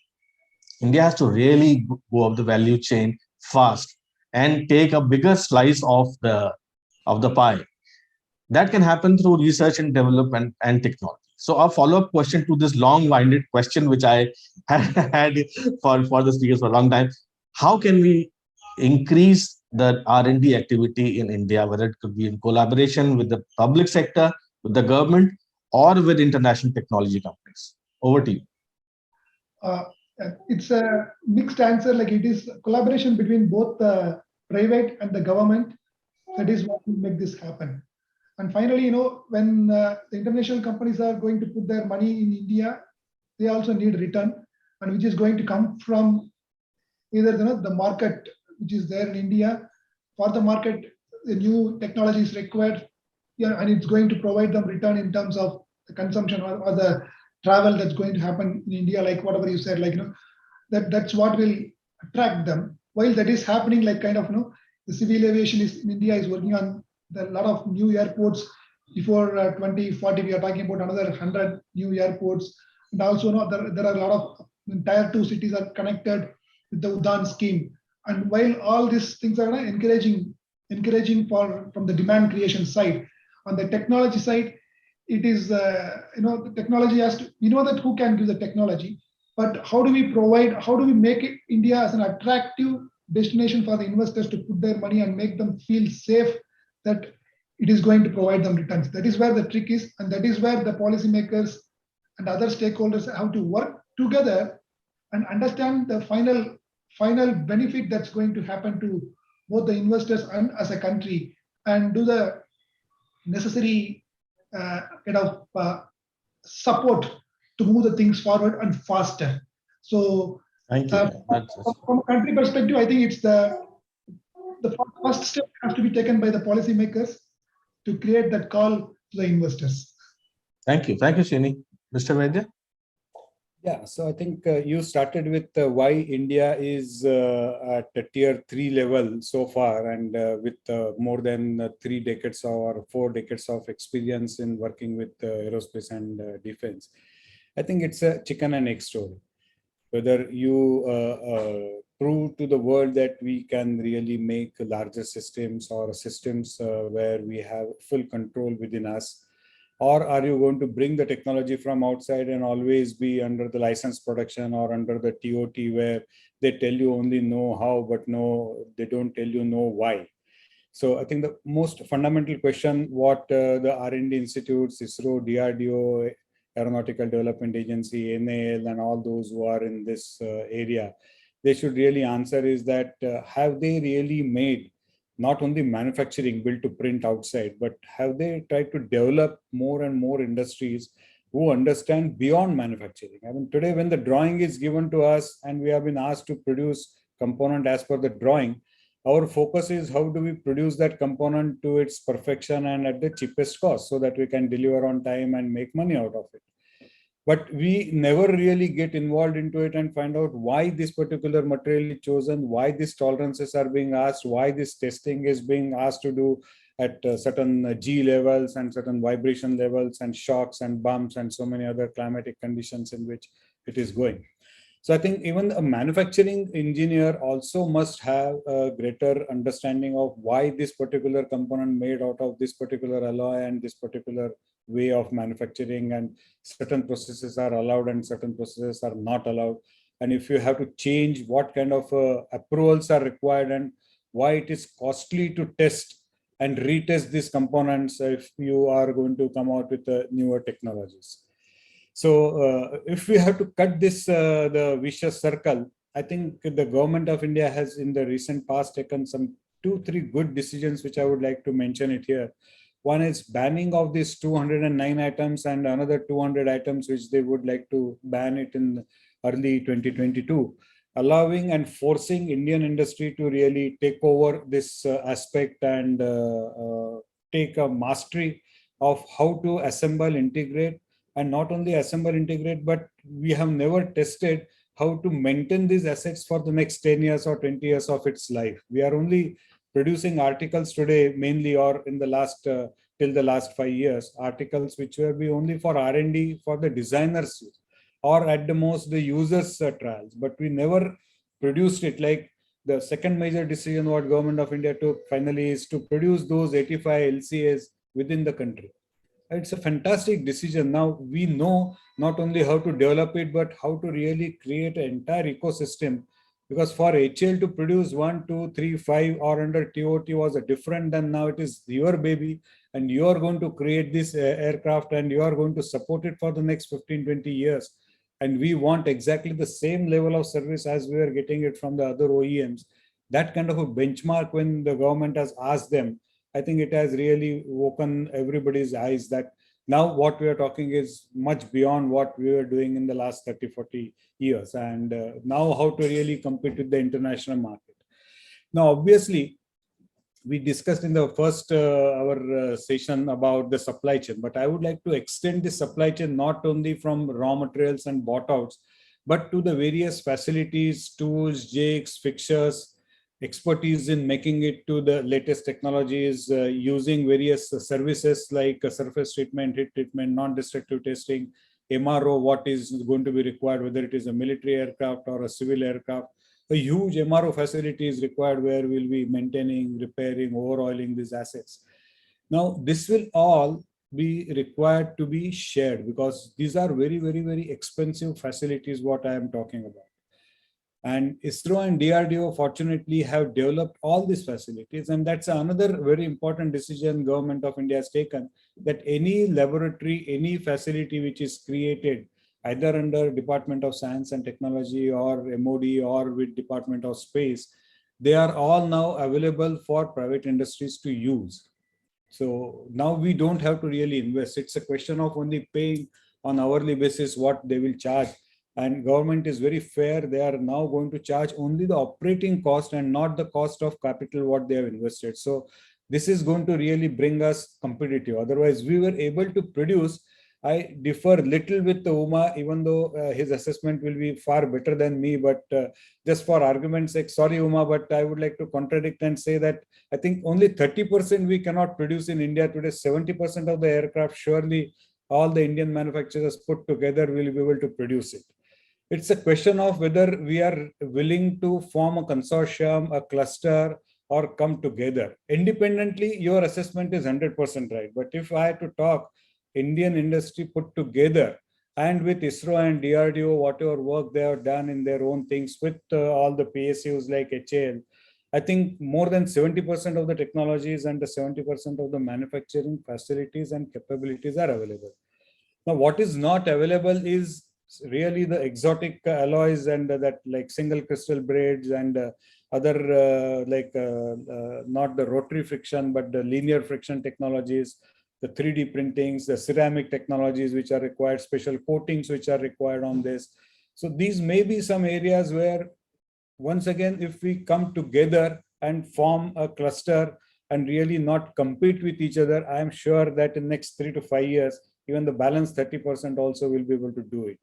India has to really go up the value chain fast and take a bigger slice of the pie. That can happen through research and development and technology. So a follow-up question to this long-winded question, which I had for the speakers for a long time. how can we increase the R&D activity in India, whether it could be in collaboration with the public sector, with the government, or with international technology companies? Over to you. Uh, it's a mixed answer. Like it is collaboration between both the private and the government. That is what will make this happen. And finally, when the international companies are going to put their money in India, they also need return, and which is going to come from either the market which is there in India. For the market, the new technology is required, yeah, and it's going to provide them return in terms of the consumption or the travel that's going to happen in India, like whatever you said, like that's what will attract them. While that is happening, like kind of the civil aviation is in India is working on a lot of new airports. Before 2040, we are talking about another 100 new airports, and also there are a lot of tier 2 cities are connected with the UDAN scheme. And while all these things are encouraging from the demand creation side, on the technology side, it is the technology has to, that who can give the technology, but how do we make India as an attractive destination for the investors to put their money and make them feel safe that it is going to provide them returns. That is where the trick is, and that is where the policymakers and other stakeholders have to work together and understand the final benefit that's going to happen to both the investors and as a country, and do the necessary support to move the things forward and faster. So Thank you. from a country perspective, I think it's the first step has to be taken by the policymakers to create that call to the investors. Thank you, Srini. Mr. Vaidya? Yeah, so I think you started with why India is at a tier 3 level so far, and with more than 3 decades or 4 decades of experience in working with aerospace and defense. I think it's a chicken and egg story. Whether you prove to the world that we can really make larger systems or systems where we have full control within us, or are you going to bring the technology from outside and always be under the license production or under the TOT where they tell you only know how, but no, they don't tell you know why. So I think the most fundamental question what the R&D institutes, ISRO, DRDO, Aeronautical Development Agency, NAL, and all those who are in this area, they should really answer is that have they really made not only manufacturing built to print outside, but have they tried to develop more and more industries who understand beyond manufacturing? I mean, today when the drawing is given to us and we have been asked to produce component as per the drawing, our focus is how do we produce that component to its perfection and at the cheapest cost so that we can deliver on time and make money out of it. But we never really get involved into it and find out why this particular material is chosen, why these tolerances are being asked, why this testing is being asked to do at certain G levels and certain vibration levels and shocks and bumps and so many other climatic conditions in which it is going. So I think even a manufacturing engineer also must have a greater understanding of why this particular component made out of this particular alloy and this particular way of manufacturing, and certain processes are allowed and certain processes are not allowed. And if you have to change, what kind of approvals are required and why it is costly to test and retest these components if you are going to come out with newer technologies. So if we have to cut this, the vicious circle, I think the government of India has in the recent past taken some 2-3 good decisions, which I would like to mention it here. One is banning of these 209 items and another 200 items, which they would like to ban it in early 2022, allowing and forcing Indian industry to really take over this aspect and take a mastery of how to assemble, integrate, and not only assemble, integrate, but we have never tested how to maintain these assets for the next 10 years or 20 years of its life. We are only producing articles today mainly, or in the last till the last 5 years, articles which will be only for R&D for the designers or at the most the users trials, but we never produced it. Like the second major decision what government of India took finally is to produce those 85 LCAs within the country. It's a fantastic decision. Now we know not only how to develop it, but how to really create an entire ecosystem Because for HAL to produce 1, 2, 3, 5 or under TOT was a different than now it is your baby and you are going to create this aircraft and you are going to support it for the next 15, 20 years. And we want exactly the same level of service as we are getting it from the other OEMs. That kind of a benchmark when the government has asked them, I think it has really opened everybody's eyes that now what we are talking is much beyond what we were doing in the last 30, 40 years. And now how to really compete with the international market. Now, obviously, we discussed in the first our session about the supply chain, but I would like to extend the supply chain not only from raw materials and bought outs, but to the various facilities, tools, jigs, fixtures, expertise in making it to the latest technologies, using various services like surface treatment, heat treatment, non-destructive testing, MRO, what is going to be required, whether it is a military aircraft or a civil aircraft. A huge MRO facility is required where we'll be maintaining, repairing, overhauling these assets. Now, this will all be required to be shared because these are very, very, very expensive facilities, what I am talking about. And ISRO and DRDO fortunately have developed all these facilities. And that's another very important decision government of India has taken, that any laboratory, any facility which is created either under Department of Science and Technology or MOD or with Department of Space, they are all now available for private industries to use. So now we don't have to really invest. It's a question of only paying on hourly basis what they will charge. And government is very fair. They are now going to charge only the operating cost and not the cost of capital what they have invested. So this is going to really bring us competitive. Otherwise, we were able to produce. I differ little with Uma, even though his assessment will be far better than me. But just for argument's sake, sorry, Uma, but I would like to contradict and say that I think only 30% we cannot produce in India today. 70% of the aircraft, surely all the Indian manufacturers put together will be able to produce it. It's a question of whether we are willing to form a consortium, a cluster, or come together. Independently, your assessment is 100% right. But if I had to talk Indian industry put together and with ISRO and DRDO, whatever work they have done in their own things with all the PSUs like HAL, I think more than 70% of the technologies and the 70% of the manufacturing facilities and capabilities are available. Now, what is not available is really the exotic alloys and that like single crystal braids and other not the rotary friction, but the linear friction technologies, the 3D printings, the ceramic technologies which are required, special coatings which are required on this. So these may be some areas where, once again, if we come together and form a cluster and really not compete with each other, I am sure that in the next 3 to 5 years, even the balance 30% also will be able to do it.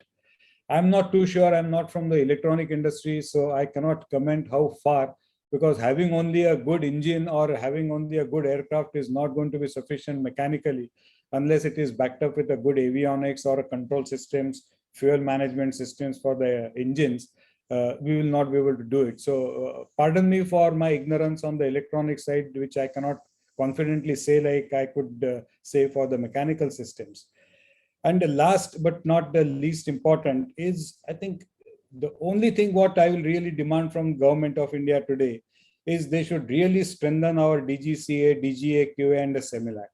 I'm not too sure. I'm not from the electronic industry, so I cannot comment how far, because having only a good engine or having only a good aircraft is not going to be sufficient mechanically unless it is backed up with a good avionics or a control systems, fuel management systems for the engines. We will not be able to do it. So pardon me for my ignorance on the electronic side, which I cannot confidently say like I could say for the mechanical systems. And the last but not the least important is, I think, the only thing what I will really demand from government of India today is they should really strengthen our DGCA, DGA, QA, and the CEMILAC.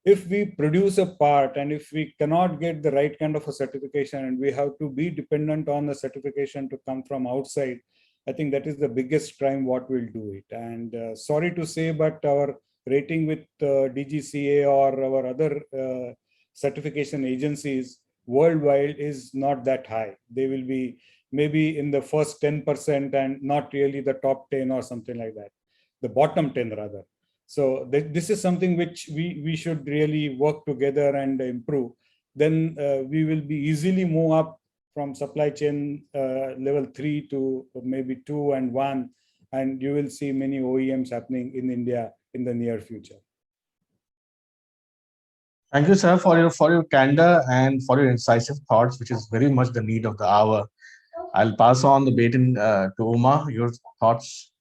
If we produce a part and if we cannot get the right kind of a certification and we have to be dependent on the certification to come from outside, I think that is the biggest crime what will do it. And sorry to say, but our rating with DGCA or our other certification agencies worldwide is not that high. They will be maybe in the first 10% and not really the top 10 or something like that, the bottom 10 rather. So this is something which we should really work together and improve. Then we will be easily move up from supply chain level 3 to maybe 2 and 1, and you will see many OEMs happening in India in the near future. Thank you, sir, for your candor and for your incisive thoughts, which is very much the need of the hour. I'll pass on the baton to Uma. Your thoughts?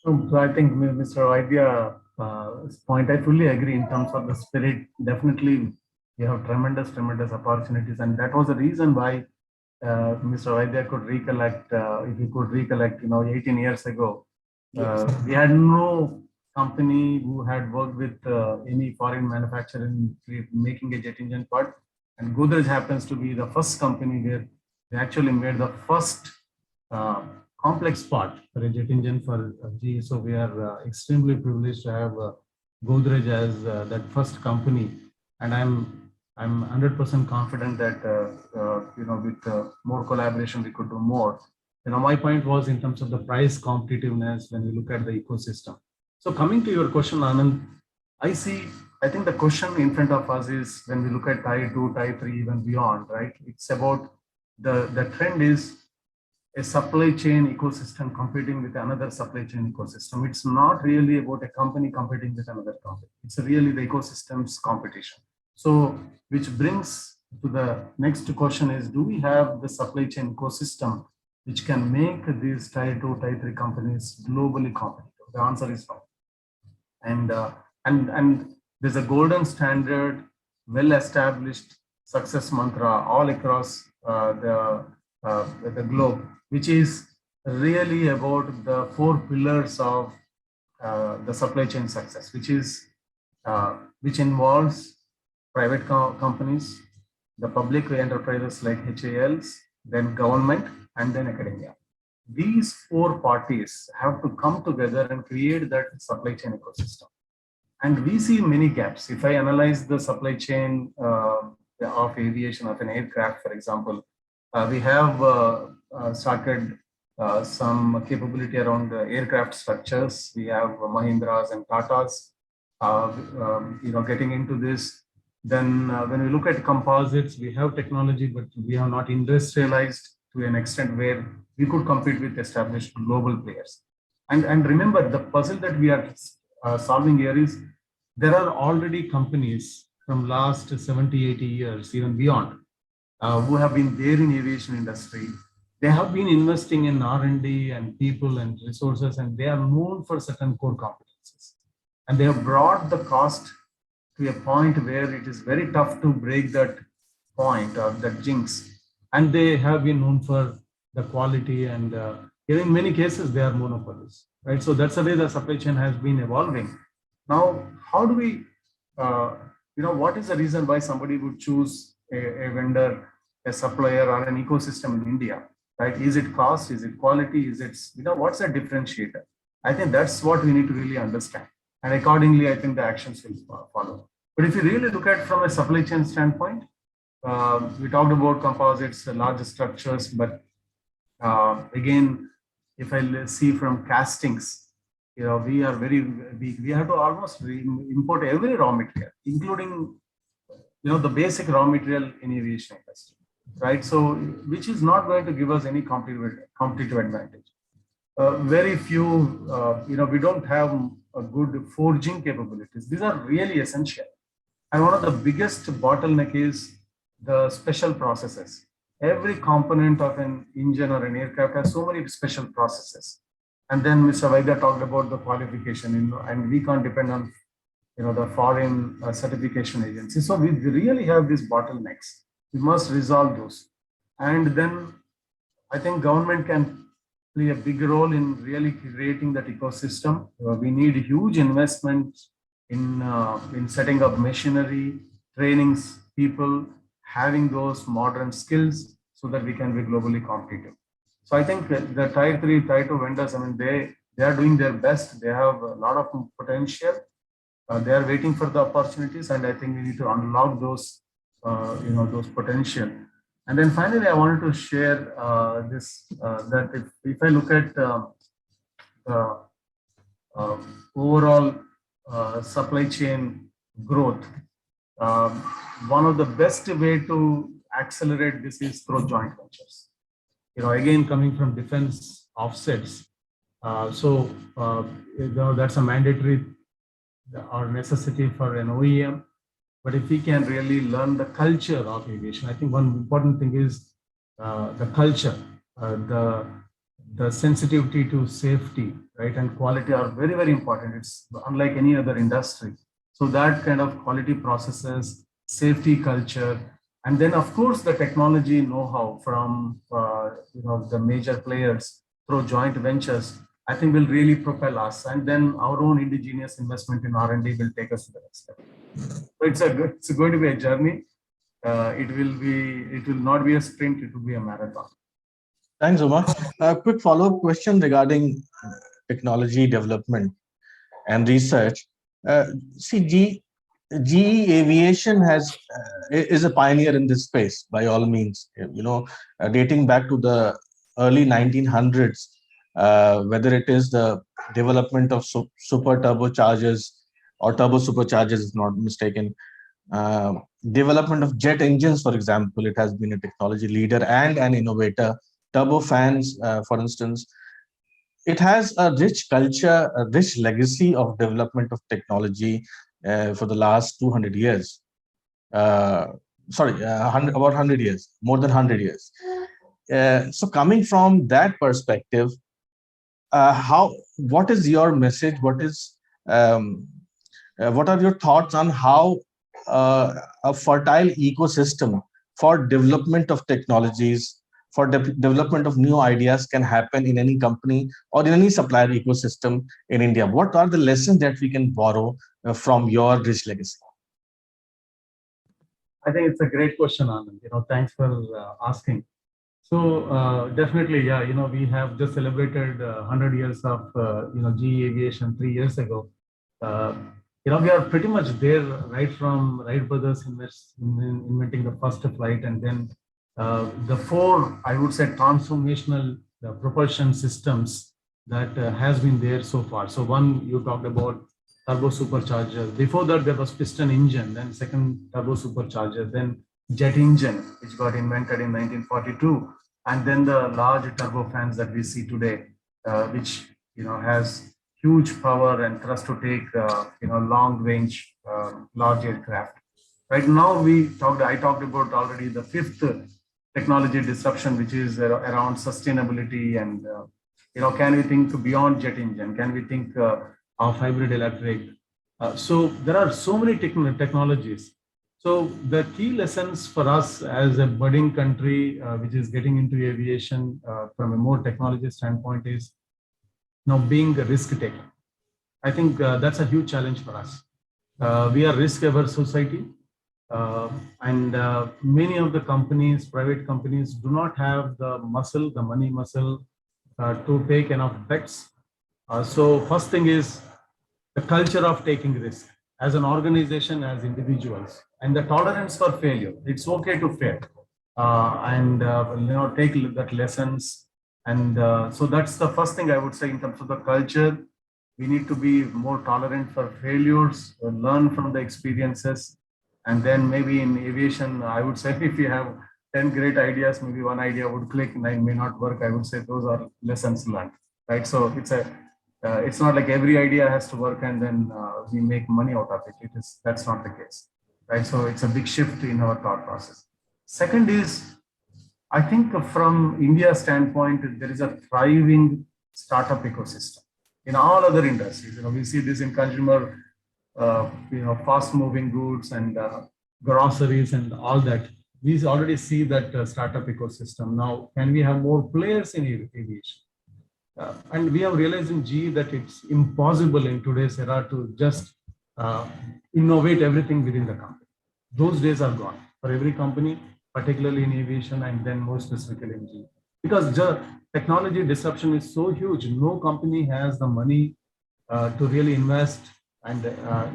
So I think Mr. Vaidya's point, I fully agree in terms of the spirit. Definitely, we have tremendous opportunities, and that was the reason why Mr. Vaidya could recollect, if you could recollect, 18 years ago, we had no company who had worked with any foreign manufacturer in making a jet engine part. And Godrej happens to be the first company where they actually made the first complex part for a jet engine for GE. So we are extremely privileged to have Godrej as that first company. And I'm 100% confident that with more collaboration we could do more. My point was in terms of the price competitiveness when we look at the ecosystem. So coming to your question, Anand, I think the question in front of us is when we look at Tier 2, Tier 3, even beyond, right? It's about the trend is a supply chain ecosystem competing with another supply chain ecosystem. It's not really about a company competing with another company. It's really the ecosystem's competition. So, which brings to the next question is, do we have the supply chain ecosystem which can make these Tier 2, Tier 3 companies globally competitive? The answer is no. And there's a golden standard, well-established success mantra all across the globe, which is really about the 4 pillars of the supply chain success, which involves private companies, the public enterprises like HALs, then government, and then academia. These 4 parties have to come together and create that supply chain ecosystem. And we see many gaps. If I analyze the supply chain of aviation, of an aircraft, for example, we have started some capability around the aircraft structures. We have Mahindras and Tatas, getting into this. Then when we look at composites, we have technology, but we have not industrialized to an extent where we could compete with established global players. And remember, the puzzle that we are solving here is there are already companies from last 70, 80 years, even beyond, who have been there in aviation industry. They have been investing in R&D and people and resources, and they are known for certain core competencies. And they have brought the cost to a point where it is very tough to break that point or that jinx. And they have been known for the quality, and in many cases, they are monopolies, right? So that's the way the supply chain has been evolving. Now, how do we, what is the reason why somebody would choose a vendor, a supplier, or an ecosystem in India, right? Is it cost? Is it quality? Is it, what's the differentiator? I think that's what we need to really understand. And accordingly, I think the actions will follow. But if you really look at from a supply chain standpoint, we talked about composites, large structures, but again, if I see from castings, we are very weak. We have to almost import every raw material, including, the basic raw material in aviation industry, right? So, which is not going to give us any competitive advantage. Very few, we don't have a good forging capabilities. These are really essential. And one of the biggest bottleneck is the special processes. Every component of an engine or an aircraft has so many special processes. And then Mr. Vaidya talked about the qualification, and we can't depend on, the foreign certification agencies. So we really have these bottlenecks. We must resolve those. And then I think government can play a big role in really creating that ecosystem. We need huge investments in setting up machinery, trainings, people, having those modern skills so that we can be globally competitive. So I think the Tier 3, Tier 2 vendors, they are doing their best. They have a lot of potential. They are waiting for the opportunities, and I think we need to unlock those, those potential. And then finally, I wanted to share this, that if I look at the overall supply chain growth, one of the best way to accelerate this is through joint ventures. Again, coming from defense offsets. That's a mandatory or necessity for an OEM. But if we can really learn the culture of aviation, I think one important thing is the culture, the sensitivity to safety, right, and quality are very, very important. It's unlike any other industry. So that kind of quality processes, safety culture, And then, of course, the technology know-how from the major players through joint ventures, I think will really propel us. And then our own indigenous investment in R&D will take us to the next step. So it's going to be a journey. It will not be a sprint, it will be a marathon. Thanks, Uma. A quick follow-up question regarding technology development and research. See, GE Aviation is a pioneer in this space by all means. Dating back to the early 1900s, whether it is the development of super turbochargers or turbo superchargers, if not mistaken, development of jet engines, for example, it has been a technology leader and an innovator. Turbofans, for instance, it has a rich culture, a rich legacy of development of technology for the last 200 years. About 100 years, more than 100 years. So coming from that perspective, what is your message? What are your thoughts on how a fertile ecosystem for development of technologies, for development of new ideas can happen in any company or in any supplier ecosystem in India? What are the lessons that we can borrow from your rich legacy? I think it's a great question, Anand. Thanks for asking. So definitely, yeah, we have just celebrated 100 years of GE Aviation 3 years ago. We are pretty much there right from Wright brothers inventing the first flight, and then the four, I would say, transformational propulsion systems that has been there so far. So one, you talked about turbo supercharger. Before that, there was piston engine, then second turbo supercharger, then jet engine, which got invented in 1942, and then the large turbofans that we see today, which has huge power and thrust to take long range large aircraft. Right now, I talked about already the fifth technology disruption, which is around sustainability and can we think beyond jet engine? Can we think of hybrid electric? So there are so many technologies. So the key lessons for us as a budding country, which is getting into aviation from a more technology standpoint, is now being a risk taker. I think that's a huge challenge for us. We are risk-averse society. And many of the companies, private companies, do not have the money muscle to take enough bets. So first thing is the culture of taking risk as an organization, as individuals, and the tolerance for failure. It's okay to fail and take that lessons. And so that's the first thing I would say in terms of the culture. We need to be more tolerant for failures, learn from the experiences. And then maybe in aviation, I would say if you have 10 great ideas, maybe one idea would click, 9 may not work. I would say those are lessons learned, right? So it's not like every idea has to work and then we make money out of it. That's not the case, right? So it's a big shift in our thought process. Second is, I think from India's standpoint, there is a thriving startup ecosystem in all other industries. We see this in consumer, fast-moving goods and groceries and all that. We already see that startup ecosystem. Now, can we have more players in aviation? And we have realized in GE that it's impossible in today's era to just innovate everything within the company. Those days are gone for every company, particularly in aviation and then more specifically in GE. Because the technology disruption is so huge, no company has the money to really invest and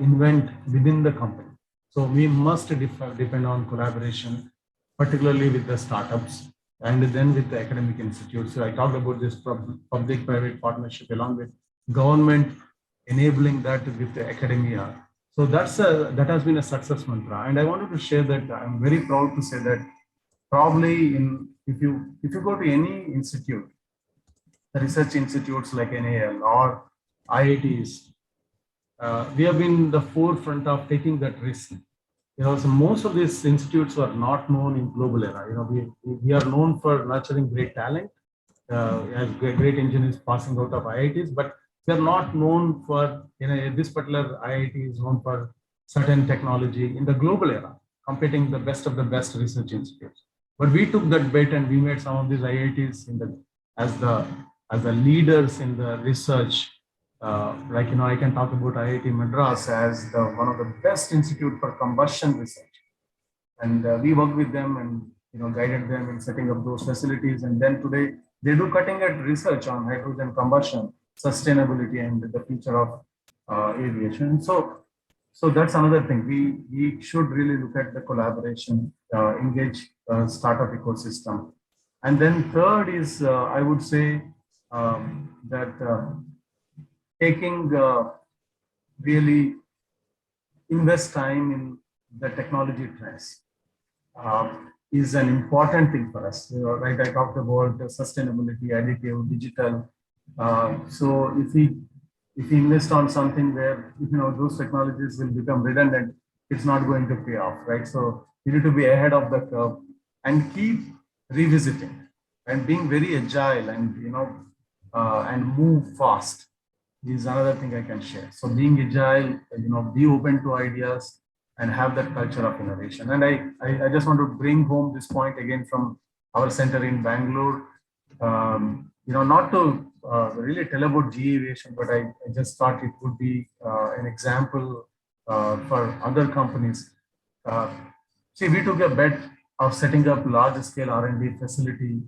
invent within the company. So we must depend on collaboration, particularly with the startups and then with the academic institutes. So I talked about this public-private partnership along with government enabling that with the academia. So that has been a success mantra. And I wanted to share that I'm very proud to say that probably if you go to any institute, the research institutes like NAL or IITs, we have been the forefront of taking that risk. So most of these institutes are not known in global era. We are known for nurturing great talent, as great engineers passing out of IITs, but we are not known for, this particular IIT is known for certain technology in the global era. competing the best of the best research institutes. But we took that bet and we made some of these IITs as the leaders in the research. Like, I can talk about IIT Madras as one of the best institute for combustion research. And we worked with them and guided them in setting up those facilities. And then today they do cutting edge research on hydrogen combustion, sustainability, and the future of aviation. So that's another thing. We should really look at the collaboration, engage startup ecosystem. And then third is, I would say that taking really invest time in the technology trends is an important thing for us. Right, I talked about the sustainability, additive, digital. So if we invest on something where those technologies will become redundant, it's not going to pay off, right? So you need to be ahead of the curve and keep revisiting and being very agile and and move fast is another thing I can share. So being agile, be open to ideas and have that culture of innovation. And I just want to bring home this point again from our center in Bangalore. Not to really tell about GE Aviation, but I just thought it would be an example for other companies. See, we took a bet of setting up large-scale R&D facility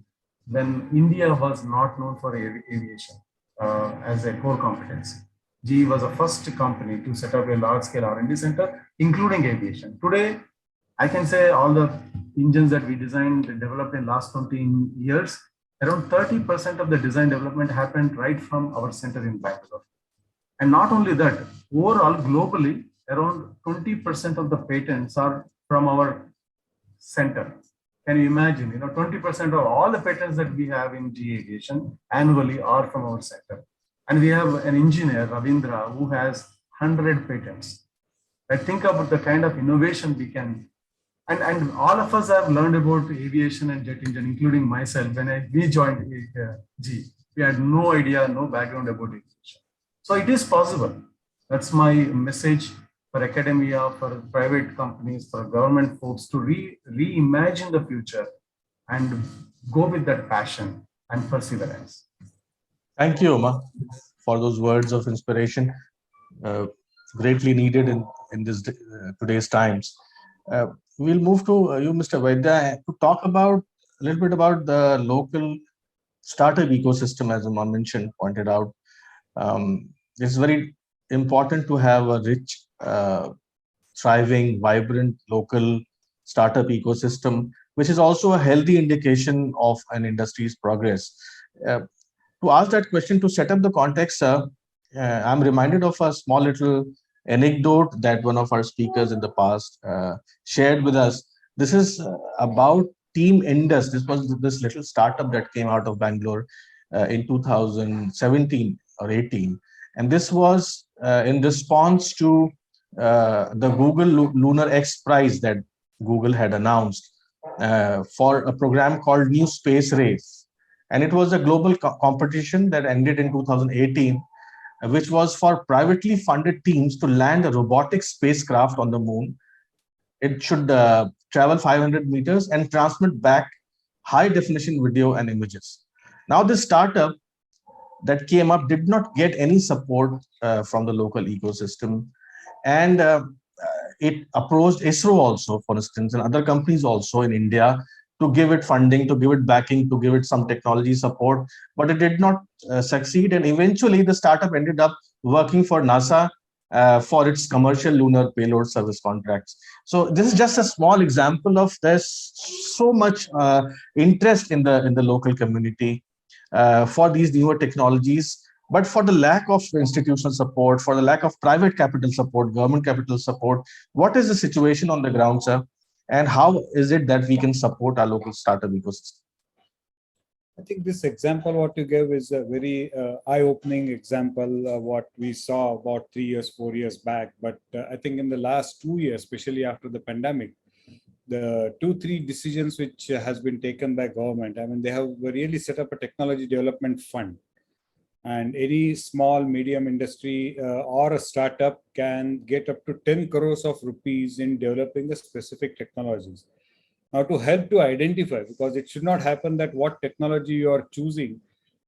when India was not known for aviation as a core competence. GE was the first company to set up a large-scale R&D center, including aviation. Today, I can say all the engines that we designed and developed in last 20 years, around 30% of the design development happened right from our center in Bangalore. And not only that, overall, globally, around 20% of the patents are from our center. Can you imagine? 20% of all the patents that we have in GE Aviation annually are from our center. And we have an engineer, Ravindra, who has 100 patents. I think about the kind of innovation we can. And all of us have learned about aviation and jet engine, including myself. When we joined GE, we had no idea, no background about aviation. So it is possible. That's my message for academia, for private companies, for government folks to reimagine the future and go with that passion and perseverance. Thank you, Uma, for those words of inspiration, greatly needed in this today's times. We'll move to you, Mr. Vaidya, to talk about a little bit about the local startup ecosystem, as Uma mentioned, pointed out. It's very important to have a rich, thriving, vibrant local startup ecosystem, which is also a healthy indication of an industry's progress. To ask that question, to set up the context, I'm reminded of a small little anecdote that one of our speakers in the past shared with us. This is about Team Indus. This was this little startup that came out of Bangalore in 2017 or 18. And this was in response to the Google Lunar X Prize that Google had announced for a program called New Space Race. And it was a global competition that ended in 2018, which was for privately funded teams to land a robotic spacecraft on the moon. It should travel 500 meters and transmit back high definition video and images. Now, this startup that came up did not get any support from the local ecosystem. And it approached ISRO also, for instance, and other companies also in India to give it funding, to give it backing, to give it some technology support, but it did not succeed. And eventually the startup ended up working for NASA for its commercial lunar payload service contracts. So this is just a small example of there's so much interest in the local community for these newer technologies, but for the lack of institutional support, for the lack of private capital support, government capital support. What is the situation on the ground, sir? And how is it that we can support our local startup ecosystem? I think this example what you gave is a very eye-opening example of what we saw about 3 years, 4 years back. But I think in the last 2 years, especially after the pandemic, the 2-3 decisions which has been taken by government, I mean, they have really set up a technology development fund. And any small, medium industry or a startup can get up to 10 crores of rupees in developing a specific technologies. Now, to help to identify, because it should not happen that what technology you are choosing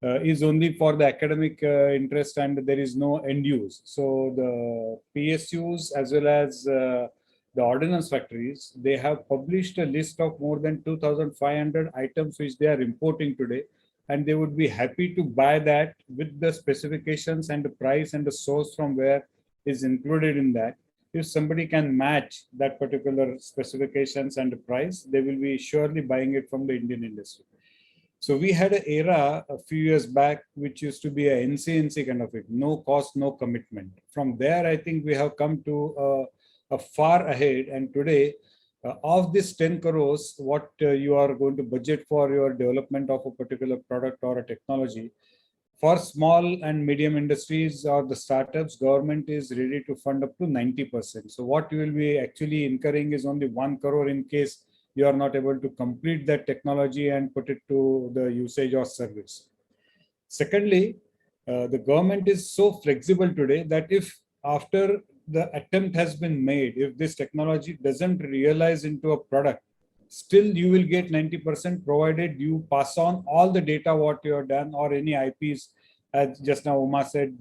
is only for the academic interest and there is no end use. So the PSUs as well as the ordnance factories, they have published a list of more than 2,500 items which they are importing today, and they would be happy to buy that with the specifications and the price and the source from where is included in that. If somebody can match that particular specifications and the price, they will be surely buying it from the Indian industry. So we had an era a few years back, which used to be a NCNC kind of it, no cost, no commitment. From there, I think we have come to a far ahead. And today, of this 10 crores, what you are going to budget for your development of a particular product or a technology, for small and medium industries or the startups, government is ready to fund up to 90%. So what you will be actually incurring is only 1 crore in case you are not able to complete that technology and put it to the usage or service. Secondly, the government is so flexible today that if after the attempt has been made, if this technology doesn't realize into a product, still you will get 90% provided you pass on all the data what you have done or any IPs, as just now Uma said,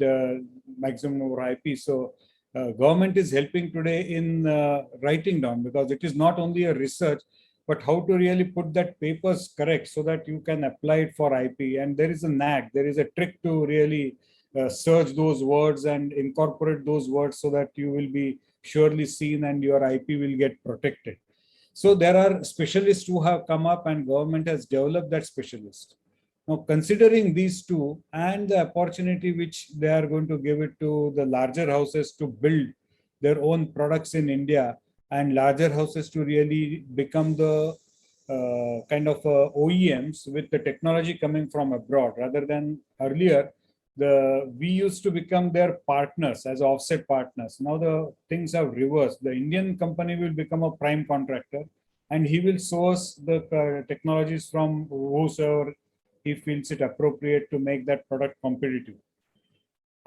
maximum over IP. So government is helping today in writing down, because it is not only a research, but how to really put that papers correct so that you can apply it for IP. And there is a knack, there is a trick to really search those words and incorporate those words so that you will be surely seen and your IP will get protected. So there are specialists who have come up and government has developed that specialist. Now, considering these two and the opportunity which they are going to give it to the larger houses to build their own products in India, and larger houses to really become the kind of OEMs with the technology coming from abroad, rather than earlier, we used to become their partners as offset partners. Now the things have reversed. The Indian company will become a prime contractor, and he will source the technologies from whosoever he feels it appropriate to make that product competitive.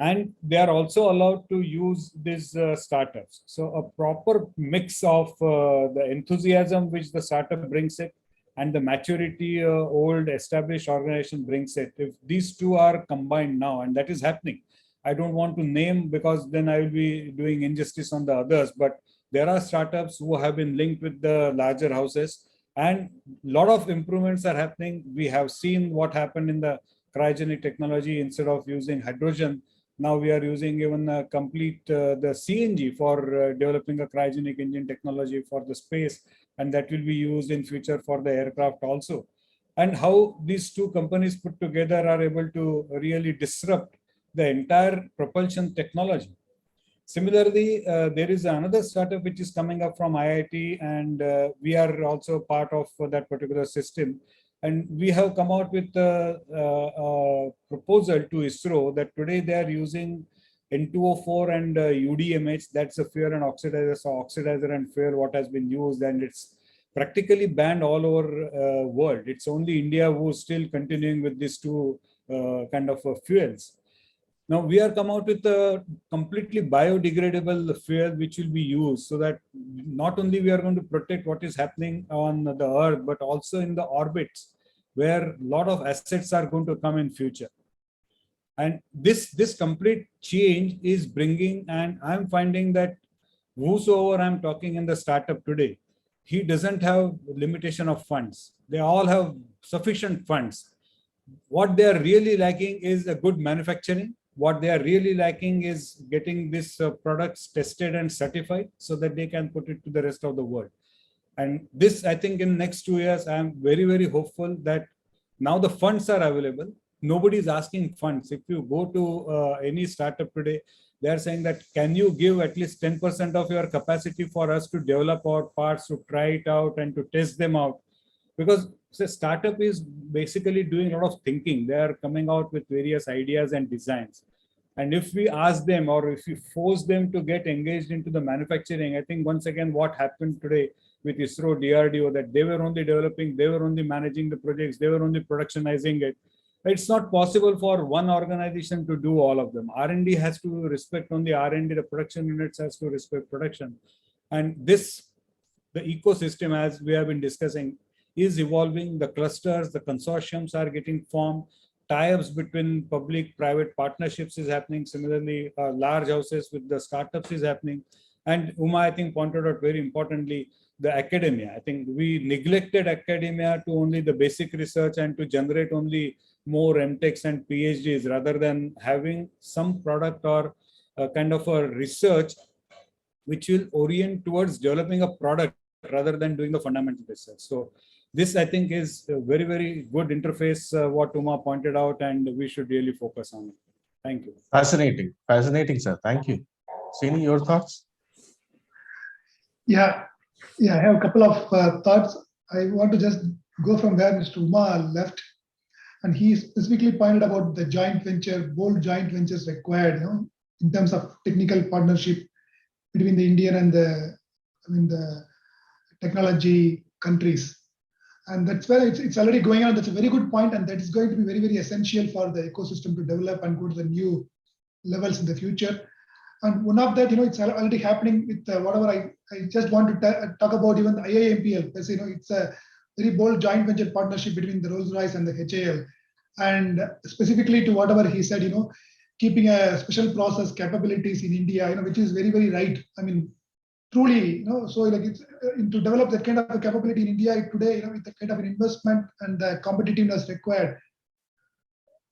And they are also allowed to use these startups. So a proper mix of the enthusiasm which the startup brings it and the maturity old established organization brings it. If these two are combined now, and that is happening, I don't want to name because then I will be doing injustice on the others, but there are startups who have been linked with the larger houses, and a lot of improvements are happening. We have seen what happened in the cryogenic technology. Instead of using hydrogen, now we are using even complete the CNG for developing a cryogenic engine technology for the space, and that will be used in future for the aircraft also. And how these two companies put together are able to really disrupt the entire propulsion technology. Similarly, there is another startup which is coming up from IIT, and we are also part of that particular system. And we have come out with a proposal to ISRO that today they are using N2O4 and UDMH, that's a fuel and oxidizer. So oxidizer and fuel, what has been used, and it's practically banned all over world. It's only India who is still continuing with these two kind of fuels. Now we are come out with a completely biodegradable fuel which will be used, so that not only we are going to protect what is happening on the earth, but also in the orbits where a lot of assets are going to come in future. And this complete change is bringing, and I'm finding that whosoever I'm talking in the startup today, he doesn't have limitation of funds. They all have sufficient funds. What they are really lacking is a good manufacturing. What they are really lacking is getting these products tested and certified so that they can put it to the rest of the world. And this, I think in next 2 years, I am very, very hopeful that now the funds are available. Nobody is asking funds. If you go to any startup today, they are saying that, can you give at least 10% of your capacity for us to develop our parts, to try it out and to test them out? Because the startup is basically doing a lot of thinking. They are coming out with various ideas and designs. And if we ask them, or if we force them to get engaged into the manufacturing, I think once again, what happened today with ISRO, DRDO, that they were only developing, they were only managing the projects, they were only productionizing it. it's not possible for one organization to do all of them. R&D has to respect only R&D, the production units has to respect production. And this, the ecosystem, as we have been discussing, is evolving. The clusters, the consortiums are getting formed, tie-ups between public-private partnerships is happening. Similarly, large houses with the startups is happening. And Uma, I think, pointed out very importantly, the academia. I think we neglected academia to only the basic research and to generate only more MTechs and PhDs rather than having some product or kind of a research which will orient towards developing a product rather than doing the fundamental research. So this, I think, is a very, very good interface, what Uma pointed out, and we should really focus on it. Thank you. Fascinating. Fascinating, sir. Thank you. Srini, your thoughts? Yeah, I have a couple of thoughts. I want to just go from where Mr. Uma left. And he specifically pointed about the joint venture, bold joint ventures required, in terms of technical partnership between the Indian and the technology countries. And that's where it's already going on. That's a very good point, and that is going to be very, very essential for the ecosystem to develop and go to the new levels in the future. And one of that, it's already happening with whatever I just want to talk about, even the IIMPL. It's a very bold joint venture partnership between the Rolls-Royce and the HAL. And specifically to whatever he said, keeping a special process capabilities in India, which is very, very right. I mean, truly, so like it's to develop that kind of a capability in India today, with the kind of an investment and the competitiveness required,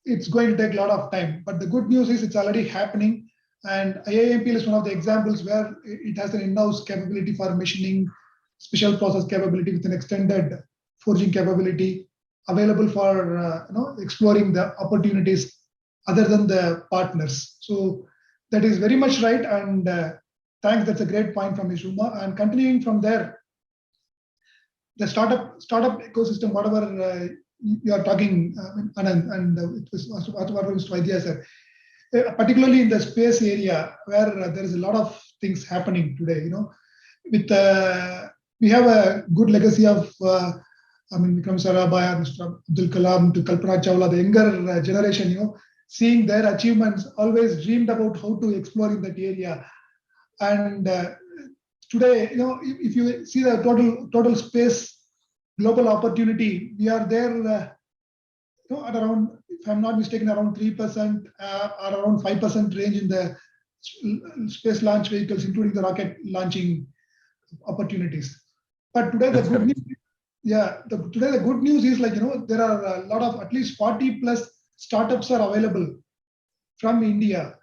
it's going to take a lot of time. But the good news is it's already happening. And IIMPL is one of the examples where it has an in-house capability for machining, special process capability with an extended forging capability available for exploring the opportunities other than the partners. So that is very much right. And thanks, that's a great point from Ishuma. And continuing from there, the startup ecosystem, whatever you are talking, Anand, and it was what Mr. Vaidya said, particularly in the space area where there is a lot of things happening today. With we have a good legacy of Vikram Sarabhai, Mr. Abdul Kalam to Kalpana Chawla, the younger generation, seeing their achievements, always dreamed about how to explore in that area. And today, if you see the total space global opportunity, we are there at around, if I'm not mistaken, around 3% or around 5% range in the space launch vehicles, including the rocket launching opportunities. But today the good news, today the good news is there are a lot of at least 40 plus startups are available from India,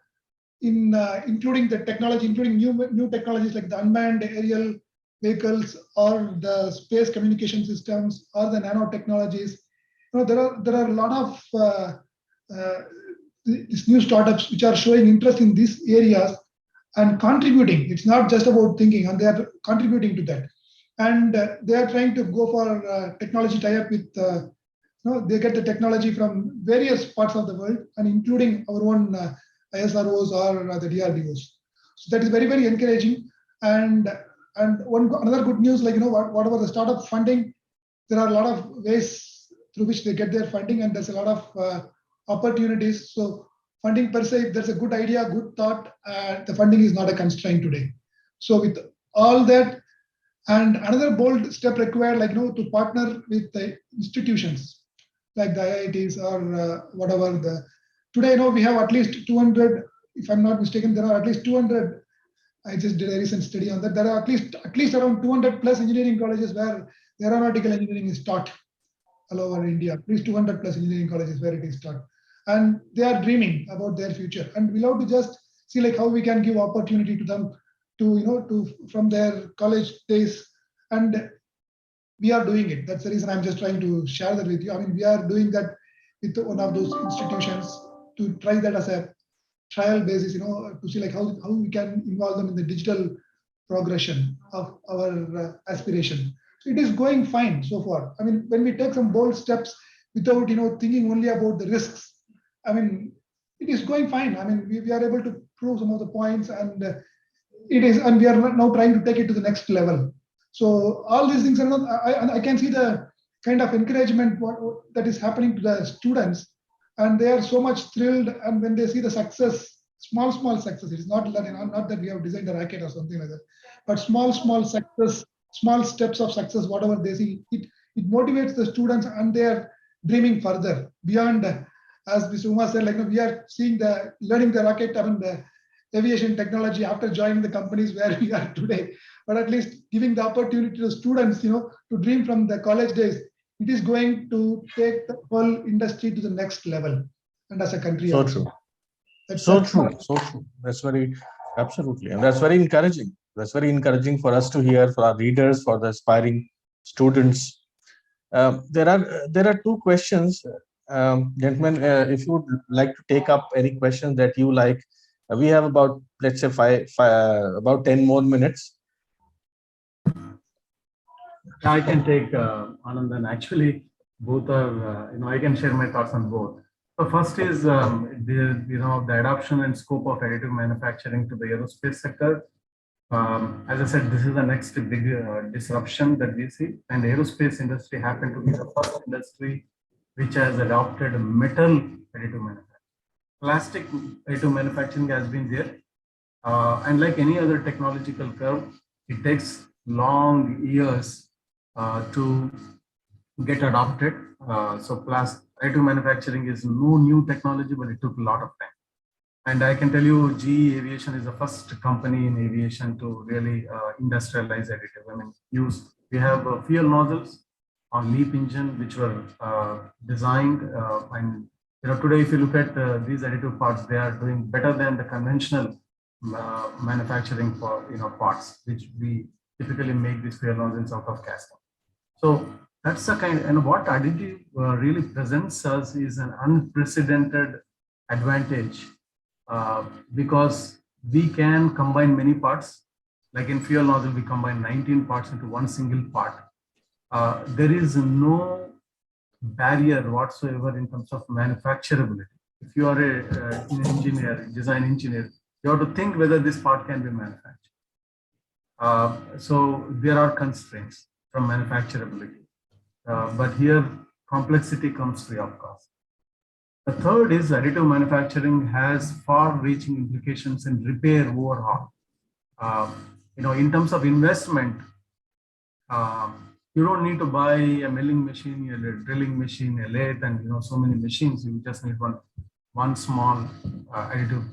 including the technology, including new technologies like the unmanned aerial vehicles or the space communication systems or the nanotechnologies. There are a lot of these new startups which are showing interest in these areas and contributing. It's not just about thinking, and they are contributing to that. And they are trying to go for technology tie-up with, they get the technology from various parts of the world, and including our own ISROs or the DRDOs. So that is very, very encouraging. And another good news, whatever the startup funding, there are a lot of ways through which they get their funding, and there's a lot of opportunities. So funding per se, if there's a good idea, good thought, the funding is not a constraint today. So with all that, and another bold step required, to partner with the institutions like the IITs or whatever. Today, we have at least 200, if I'm not mistaken, there are at least 200. I just did a recent study on that. There are at least around 200 plus engineering colleges where the aeronautical engineering is taught all over India. At least 200 plus engineering colleges where it is taught, and they are dreaming about their future. And we'll have to just see how we can give opportunity to them to from their college days, and we are doing it. That's the reason I'm just trying to share that with you. I mean, we are doing that with one of those institutions to try that as a trial basis, to see how we can involve them in the digital progression of our aspiration. So it is going fine so far. I mean, when we take some bold steps without thinking only about the risks, I mean, it is going fine. I mean, we are able to prove some of the points, and and we are now trying to take it to the next level. So all these things are not. I can see the kind of encouragement that is happening to the students and they are so much thrilled. And when they see the success, small success, it's not not that we have designed a racket or something like that, but small success, small steps of success, whatever they see, it motivates the students, and they are dreaming further beyond. As Mr. Uma said, like we are seeing learning the rocket and the aviation technology after joining the companies where we are today, but at least giving the opportunity to students, to dream from the college days. It is going to take the whole industry to the next level, and as a country. So also. true. So true. That's very, absolutely. And that's very encouraging. That's very encouraging for us to hear, for our readers, for the aspiring students. There are two questions, gentlemen. If you would like to take up any questions that you like, we have about, let's say, about 10 more minutes. I can take Anand, and actually both are, I can share my thoughts on both. The first is the adoption and scope of additive manufacturing to the aerospace sector. As I said, this is the next big disruption that we see, and the aerospace industry happened to be the first industry which has adopted metal additive manufacturing. Plastic additive manufacturing has been there, and like any other technological curve, it takes long years to get adopted. So additive manufacturing is no new technology, but it took a lot of time. And I can tell you, GE Aviation is the first company in aviation to really industrialize additive. I mean, we have fuel nozzles on LEAP engine, which were designed. And today, if you look at these additive parts, they are doing better than the conventional manufacturing for parts, which we typically make these fuel nozzles out of casting. So that's the kind, and what additive really presents us is an unprecedented advantage, because we can combine many parts. Like in fuel nozzle, we combine 19 parts into one single part. There is no barrier whatsoever in terms of manufacturability. If you are an engineer, design engineer, you have to think whether this part can be manufactured. So there are constraints from manufacturability. But here, complexity comes free of cost. The third is additive manufacturing has far-reaching implications in repair overhaul. In terms of investment, you don't need to buy a milling machine, a drilling machine, a lathe, and so many machines. You just need one small additive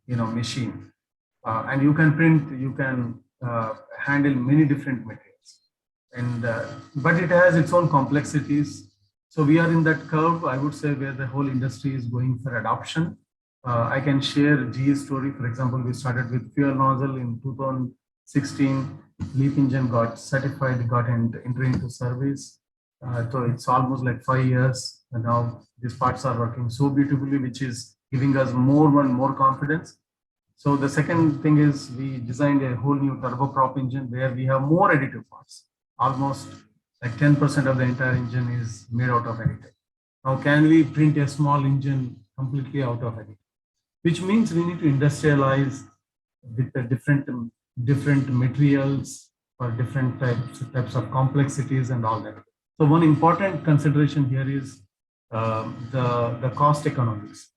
machine, and you can print, you can handle many different materials. And but it has its own complexities. So we are in that curve, I would say, where the whole industry is going for adoption. I can share GE's story. For example, we started with fuel nozzle in 2016. LEAP engine got certified, got entry into service. So it's almost like 5 years. And now these parts are working so beautifully, which is giving us more and more confidence. So the second thing is we designed a whole new turboprop engine where we have more additive parts. Almost like 10% of the entire engine is made out of additive. Now, can we print a small engine completely out of additive? Which means we need to industrialize with the different materials for different types of complexities and all that. So one important consideration here is the cost economics.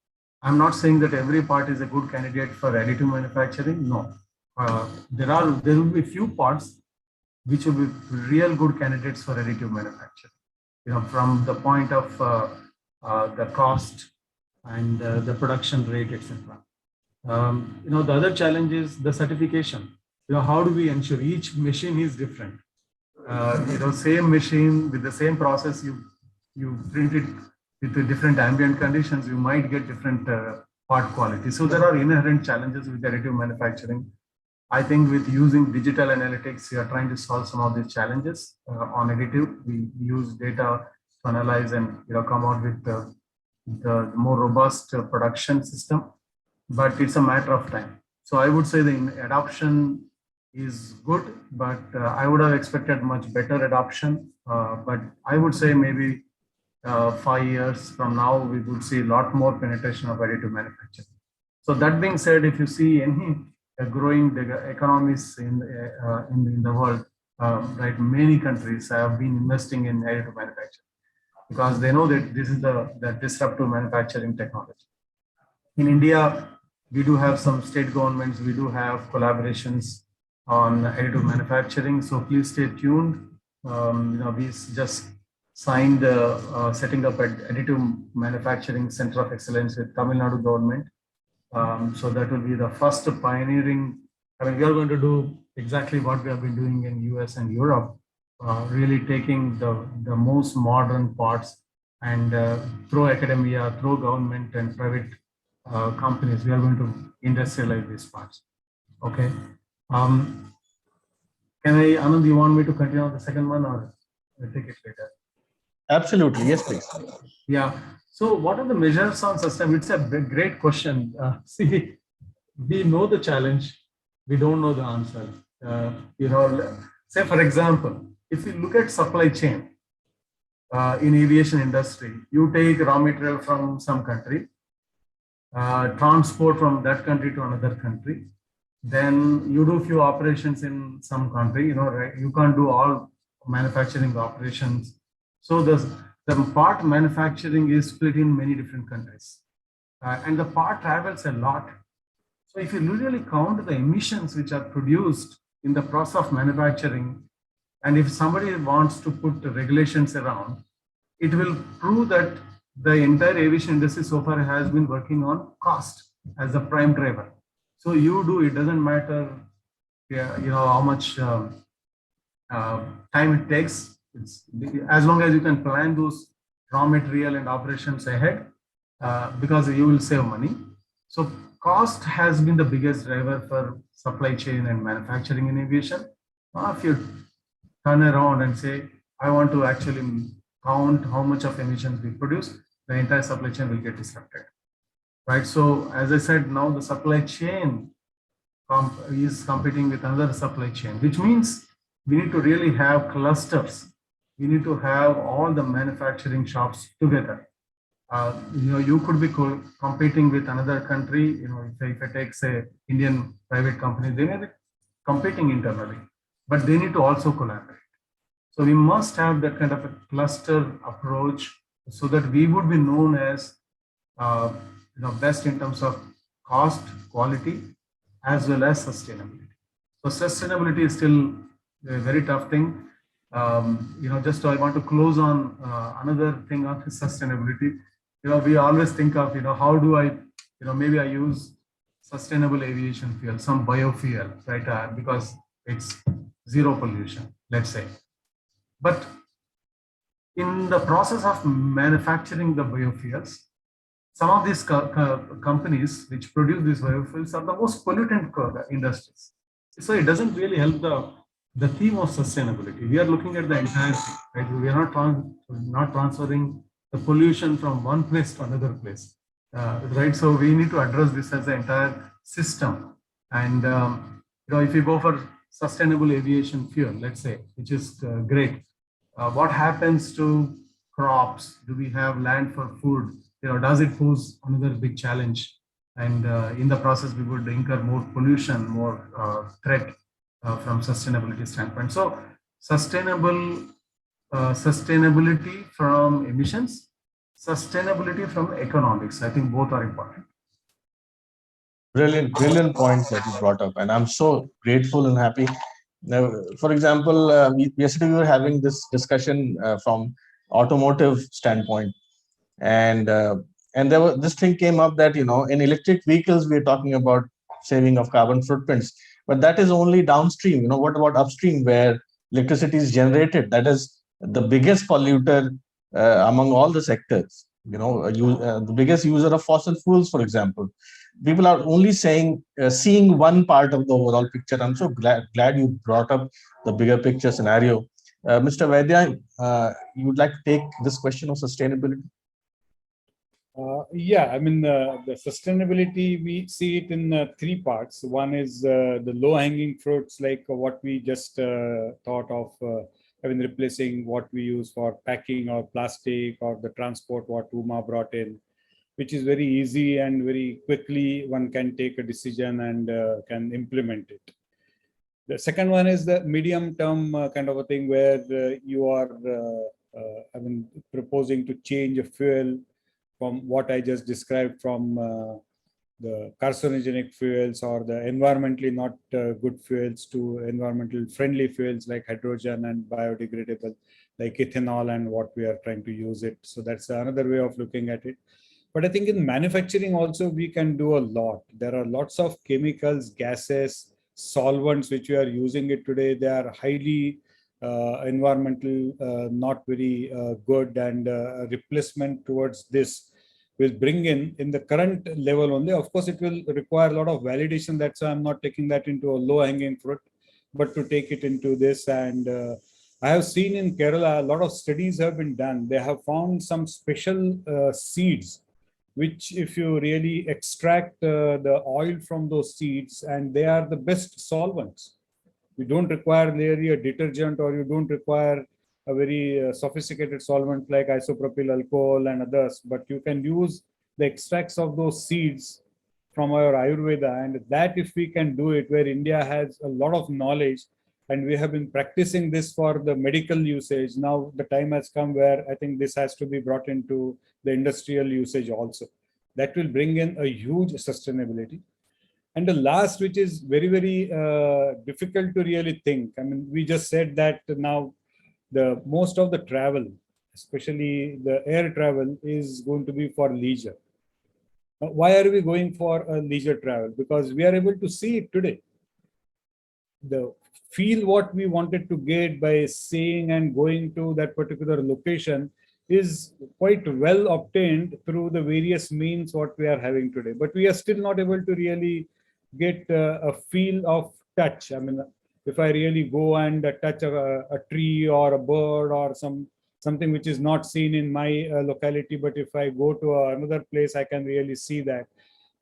I'm not saying that every part is a good candidate for additive manufacturing. No, there will be few parts which will be real good candidates for additive manufacturing. From the point of the cost and the production rate, etc. The other challenge is the certification. How do we ensure each machine is different? Same machine with the same process, you print it with the different ambient conditions, you might get different part quality. So there are inherent challenges with additive manufacturing. I think with using digital analytics, we are trying to solve some of these challenges on additive. We use data to analyze and come out with the more robust production system, but it's a matter of time. So I would say the adoption is good, but I would have expected much better adoption. But I would say maybe 5 years from now, we would see a lot more penetration of additive manufacturing. So that being said, if you see any growing economies in the world, right, many countries have been investing in additive manufacturing. because they know that this is the disruptive manufacturing technology. In India, we do have some state governments, we do have collaborations on additive manufacturing. So please stay tuned. We just signed setting up an additive manufacturing center of excellence with Tamil Nadu government. So that will be the first pioneering. I mean, we are going to do exactly what we have been doing in US and Europe, really taking the most modern parts and through academia, through government and private companies, we are going to industrialize these parts. Okay. Can I, Anand, you want me to continue on the second one or I'll take it later? Absolutely. Yes, please. Yeah. So what are the measures on sustainability? It's a great question. See, we know the challenge. We don't know the answer. Say for example, if you look at supply chain in aviation industry, you take raw material from some country, transport from that country to another country, then you do few operations in some country, right? You can't do all manufacturing operations. So the part manufacturing is split in many different countries, and the part travels a lot. So if you really count the emissions which are produced in the process of manufacturing, and if somebody wants to put the regulations around, it will prove that the entire aviation industry so far has been working on cost as the prime driver. So it doesn't matter, how much time it takes. As long as you can plan those raw material and operations ahead, because you will save money. So cost has been the biggest driver for supply chain and manufacturing in aviation. If you turn around and say, I want to actually count how much of emissions we produce, the entire supply chain will get disrupted. Right. So as I said, now the supply chain is competing with another supply chain, which means we need to really have clusters. We need to have all the manufacturing shops together. You could be competing with another country. If I take, say, Indian private companies, they may be competing internally, but they need to also collaborate. So we must have that kind of a cluster approach so that we would be known as best in terms of cost, quality, as well as sustainability. So sustainability is still a very tough thing. Just I want to close on another thing on sustainability. We always think of, how do I, maybe I use sustainable aviation fuel, some biofuel, right? Because it's zero pollution, let's say. But in the process of manufacturing the biofuels, some of these companies which produce these biofuels are the most pollutant industries. So it doesn't really help the theme of sustainability. We are looking at the entire thing, right? We are not transferring the pollution from one place to another place, right? So we need to address this as the entire system. And if you go for sustainable aviation fuel, let's say, which is great. What happens to crops? Do we have land for food? Does it pose another big challenge? And in the process, we would incur more pollution, more threat from sustainability standpoint. So sustainability from emissions, sustainability from economics. I think both are important. Brilliant points that you brought up, and I'm so grateful and happy. Now, for example, yesterday we were having this discussion from automotive standpoint, and this thing came up that in electric vehicles we're talking about saving of carbon footprints, but that is only downstream. What about upstream where electricity is generated? That is the biggest polluter among all the sectors. The biggest user of fossil fuels, for example. People are only seeing one part of the overall picture. I'm so glad you brought up the bigger picture scenario. Mr. Vaidya, you would like to take this question of sustainability? Yeah, I mean, the sustainability, we see it in three parts. One is the low-hanging fruits, like what we just thought of, replacing what we use for packing or plastic or the transport, what Uma brought in, which is very easy and very quickly one can take a decision and can implement it. The second one is the medium term kind of a thing where you are I mean, proposing to change a fuel from what I just described from the carcinogenic fuels or the environmentally not good fuels to environmental friendly fuels like hydrogen and biodegradable like ethanol and what we are trying to use it. So that's another way of looking at it. But I think in manufacturing also we can do a lot. There are lots of chemicals, gases, solvents which we are using it today. They are highly environmental, not very good, and replacement towards this will bring in the current level only. Of course, it will require a lot of validation. That's why I'm not taking that into a low hanging fruit, but to take it into this. And I have seen in Kerala, a lot of studies have been done. They have found some special seeds, which if you really extract the oil from those seeds, and they are the best solvents. You don't require really a detergent, or you don't require a very sophisticated solvent like isopropyl alcohol and others, but you can use the extracts of those seeds from our Ayurveda. And that if we can do it, where India has a lot of knowledge and we have been practicing this for the medical usage, now the time has come where I think this has to be brought into the industrial usage also. That will bring in a huge sustainability. And the last, which is very, very difficult to really think. I mean, we just said that now the most of the travel, especially the air travel, is going to be for leisure. Why are we going for a leisure travel? Because we are able to see it today. The feel what we wanted to get by seeing and going to that particular location is quite well obtained through the various means what we are having today. But we are still not able to really get a feel of touch. I mean, if I really go and touch a tree or a bird or something which is not seen in my locality, but if I go to another place, I can really see that.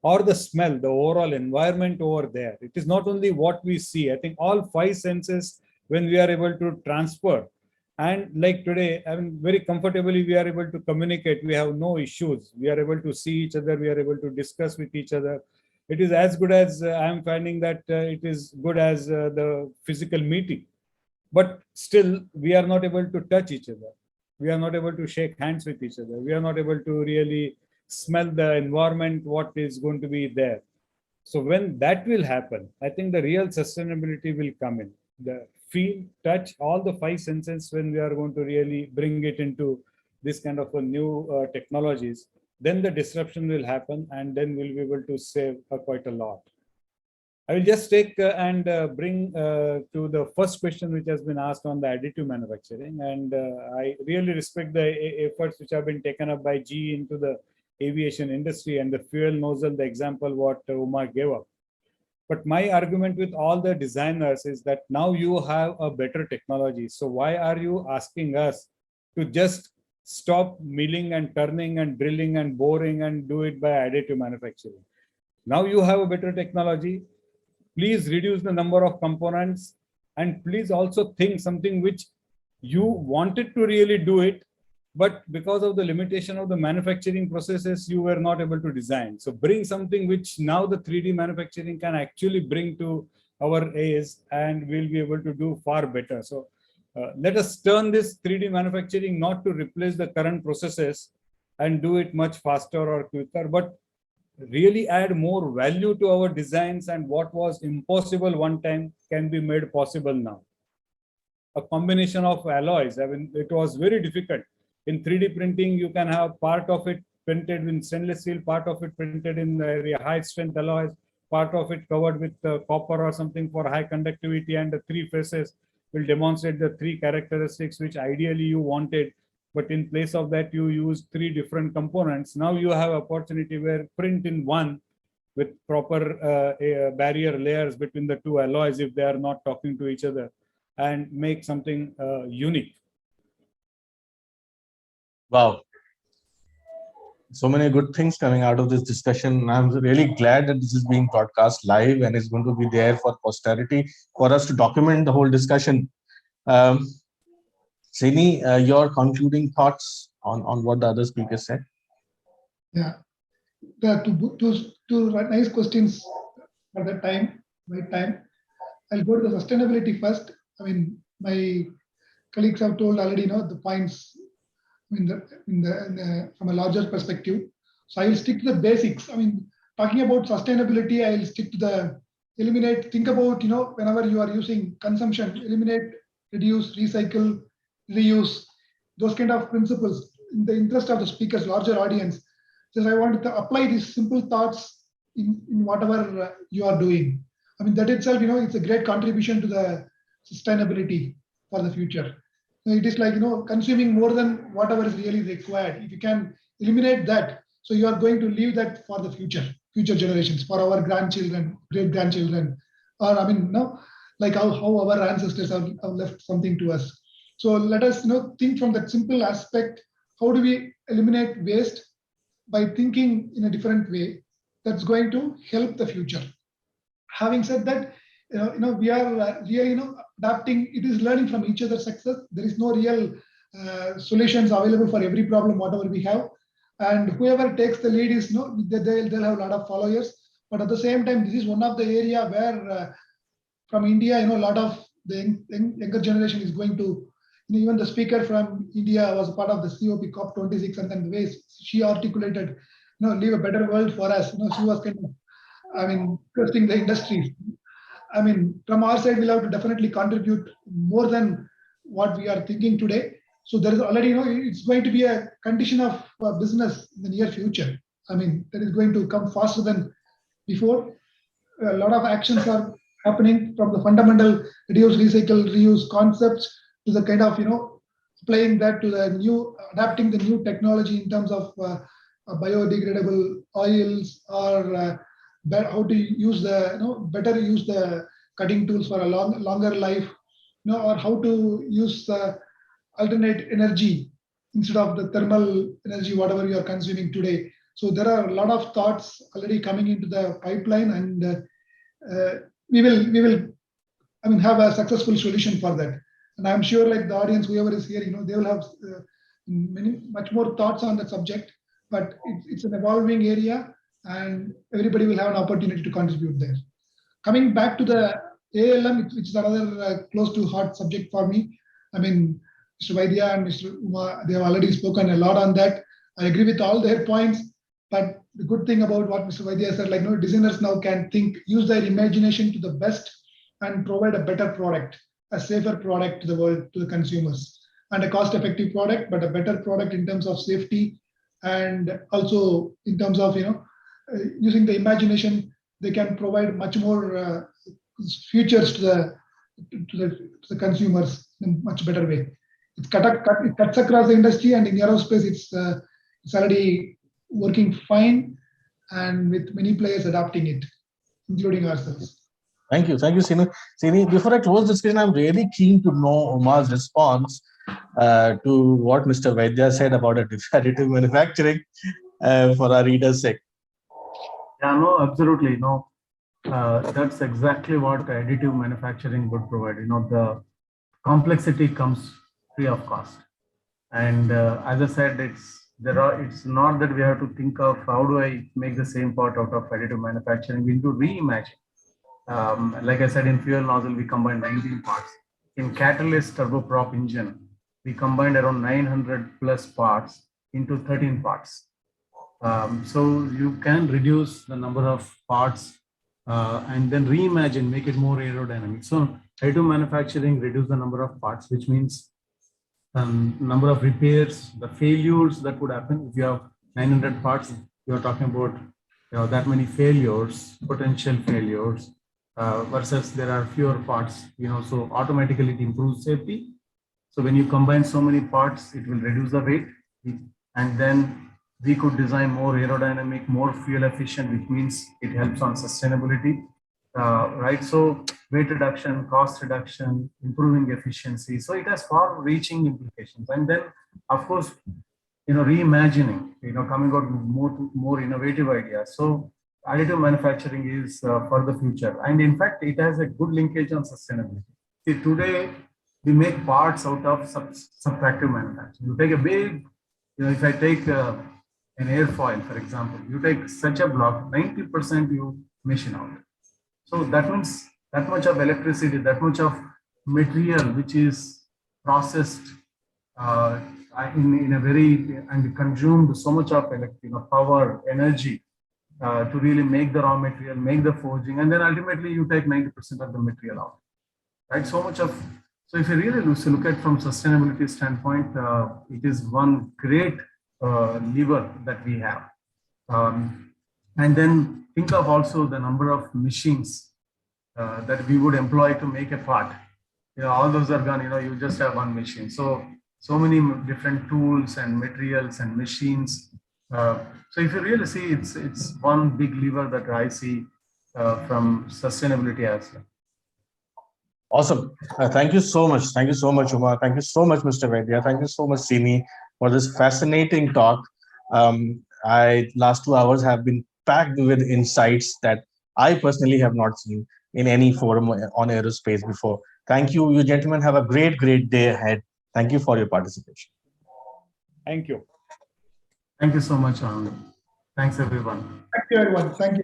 Or the smell, the overall environment over there. It is not only what we see. I think all five senses, when we are able to transfer, and like today, I mean, very comfortably, we are able to communicate. We have no issues. We are able to see each other. We are able to discuss with each other. It is as good as I am finding that it is good as the physical meeting. But still, we are not able to touch each other. We are not able to shake hands with each other. We are not able to really smell the environment, what is going to be there. So when that will happen, I think the real sustainability will come in. The feel, touch, all the five senses, when we are going to really bring it into this kind of a new technologies, then the disruption will happen, and then we'll be able to save quite a lot. I will just take and bring to the first question which has been asked on the additive manufacturing. And I really respect the efforts which have been taken up by GE into the aviation industry and the fuel nozzle, the example what Umar gave up. But my argument with all the designers is that now you have a better technology. So why are you asking us to just stop milling and turning and drilling and boring and do it by additive manufacturing? Now you have a better technology. Please reduce the number of components, and please also think something which you wanted to really do it, but because of the limitation of the manufacturing processes, you were not able to design. So bring something which now the 3D manufacturing can actually bring to our A's, and we'll be able to do far better. So let us turn this 3D manufacturing not to replace the current processes and do it much faster or quicker, but really add more value to our designs, and what was impossible one time can be made possible now. A combination of alloys, I mean, it was very difficult. In 3D printing, you can have part of it printed in stainless steel, part of it printed in very high strength alloys, part of it covered with copper or something for high conductivity, and the three faces will demonstrate the three characteristics which ideally you wanted. But in place of that, you use three different components. Now you have opportunity where print in one with proper barrier layers between the two alloys if they are not talking to each other, and make something unique. Wow. So many good things coming out of this discussion. I'm really glad that this is being broadcast live and is going to be there for posterity for us to document the whole discussion. Srini, your concluding thoughts on what the other speakers said? Yeah, two nice questions for the time, right time. I'll go to the sustainability first. I mean, my colleagues have told already, the points from a larger perspective. So I will stick to the basics. I mean, talking about sustainability, I will stick to the eliminate. Think about, whenever you are using consumption, eliminate, reduce, recycle, reuse, those kind of principles in the interest of the speaker's larger audience. Just I want to apply these simple thoughts in whatever you are doing. I mean, that itself, it's a great contribution to the sustainability for the future. So it is like, consuming more than whatever is really required. If you can eliminate that, so you are going to leave that for the future generations, for our grandchildren, great grandchildren, or like how our ancestors have left something to us. So let us think from that simple aspect. How do we eliminate waste? By thinking in a different way that's going to help the future. Having said that, we are really adapting. It is learning from each other's success. There is no real solutions available for every problem whatever we have, and whoever takes the lead is they'll have a lot of followers. But at the same time, this is one of the area where from India, a lot of the younger generation is going to, even the speaker from India was part of the COP26, and then the way she articulated, leave a better world for us. She was kind of, trusting the industries. From our side, we'll have to definitely contribute more than what we are thinking today. So there is already, it's going to be a condition of business in the near future. That is going to come faster than before. A lot of actions are happening, from the fundamental reduce, recycle, reuse concepts to the kind of, applying that to the new, adapting the new technology in terms of biodegradable oils, or how to use the, better use the cutting tools for a longer life, or how to use alternate energy instead of the thermal energy, whatever you are consuming today. So there are a lot of thoughts already coming into the pipeline, and we will have a successful solution for that. And I'm sure, like the audience, whoever is here, they will have much more thoughts on the subject. But it's an evolving area, and everybody will have an opportunity to contribute there. Coming back to the ALM, which is another close to heart subject for me. Mr. Vaidya and Mr. Uma, they have already spoken a lot on that. I agree with all their points. But the good thing about what Mr. Vaidya said, designers now can use their imagination to the best and provide a better product, a safer product to the world, to the consumers, and a cost-effective product, but a better product in terms of safety, and also in terms of using the imagination. They can provide much more futures to the consumers in much better way. It cuts across the industry, and in aerospace, it's already working fine, and with many players adopting it, including ourselves. Thank you, Srini. Srini, before I close this discussion, I'm really keen to know Uma's response to what Mr. Vaidya said about additive manufacturing for our readers' sake. Yeah, no, absolutely. No, that's exactly what additive manufacturing would provide. The complexity comes free of cost. And as I said, it's not that we have to think of how do I make the same part out of additive manufacturing. We need to reimagine. Like I said, in fuel nozzle, we combined 19 parts. In catalyst turboprop engine, we combined around 900 plus parts into 13 parts. So you can reduce the number of parts and then reimagine, make it more aerodynamic. So additive manufacturing reduce the number of parts, which means number of repairs, the failures that would happen. If you have 900 parts, you're talking about that many failures, potential failures, versus there are fewer parts. So automatically it improves safety. So when you combine so many parts, it will reduce the weight, and then we could design more aerodynamic, more fuel efficient, which means it helps on sustainability, right? So weight reduction, cost reduction, improving efficiency. So it has far-reaching implications. And then, of course, reimagining, coming out with more innovative ideas. So additive manufacturing is for the future. And in fact, it has a good linkage on sustainability. See, today, we make parts out of subtractive manufacturing. You take a big, if I take an airfoil, for example, you take such a block, 90% you machine out. So that means that much of electricity, that much of material which is processed in a very, and consumed so much of power, energy to really make the raw material, make the forging, and then ultimately you take 90% of the material out, right? So much of, so if you really look at from sustainability standpoint, it is one great lever that we have. And then think of also the number of machines that we would employ to make a part. All those are gone, you just have one machine. So many different tools and materials and machines. So if you really see, it's one big lever that I see from sustainability as well. Awesome. Thank you so much. Thank you so much, Uma. Thank you so much, Mr. Vaidya. Thank you so much, Simi, for this fascinating talk. Last 2 hours have been packed with insights that I personally have not seen in any forum on aerospace before. Thank you. You gentlemen have a great, great day ahead. Thank you for your participation. Thank you. Thank you so much, Anand. Thanks, everyone. Thank you, everyone. Thank you.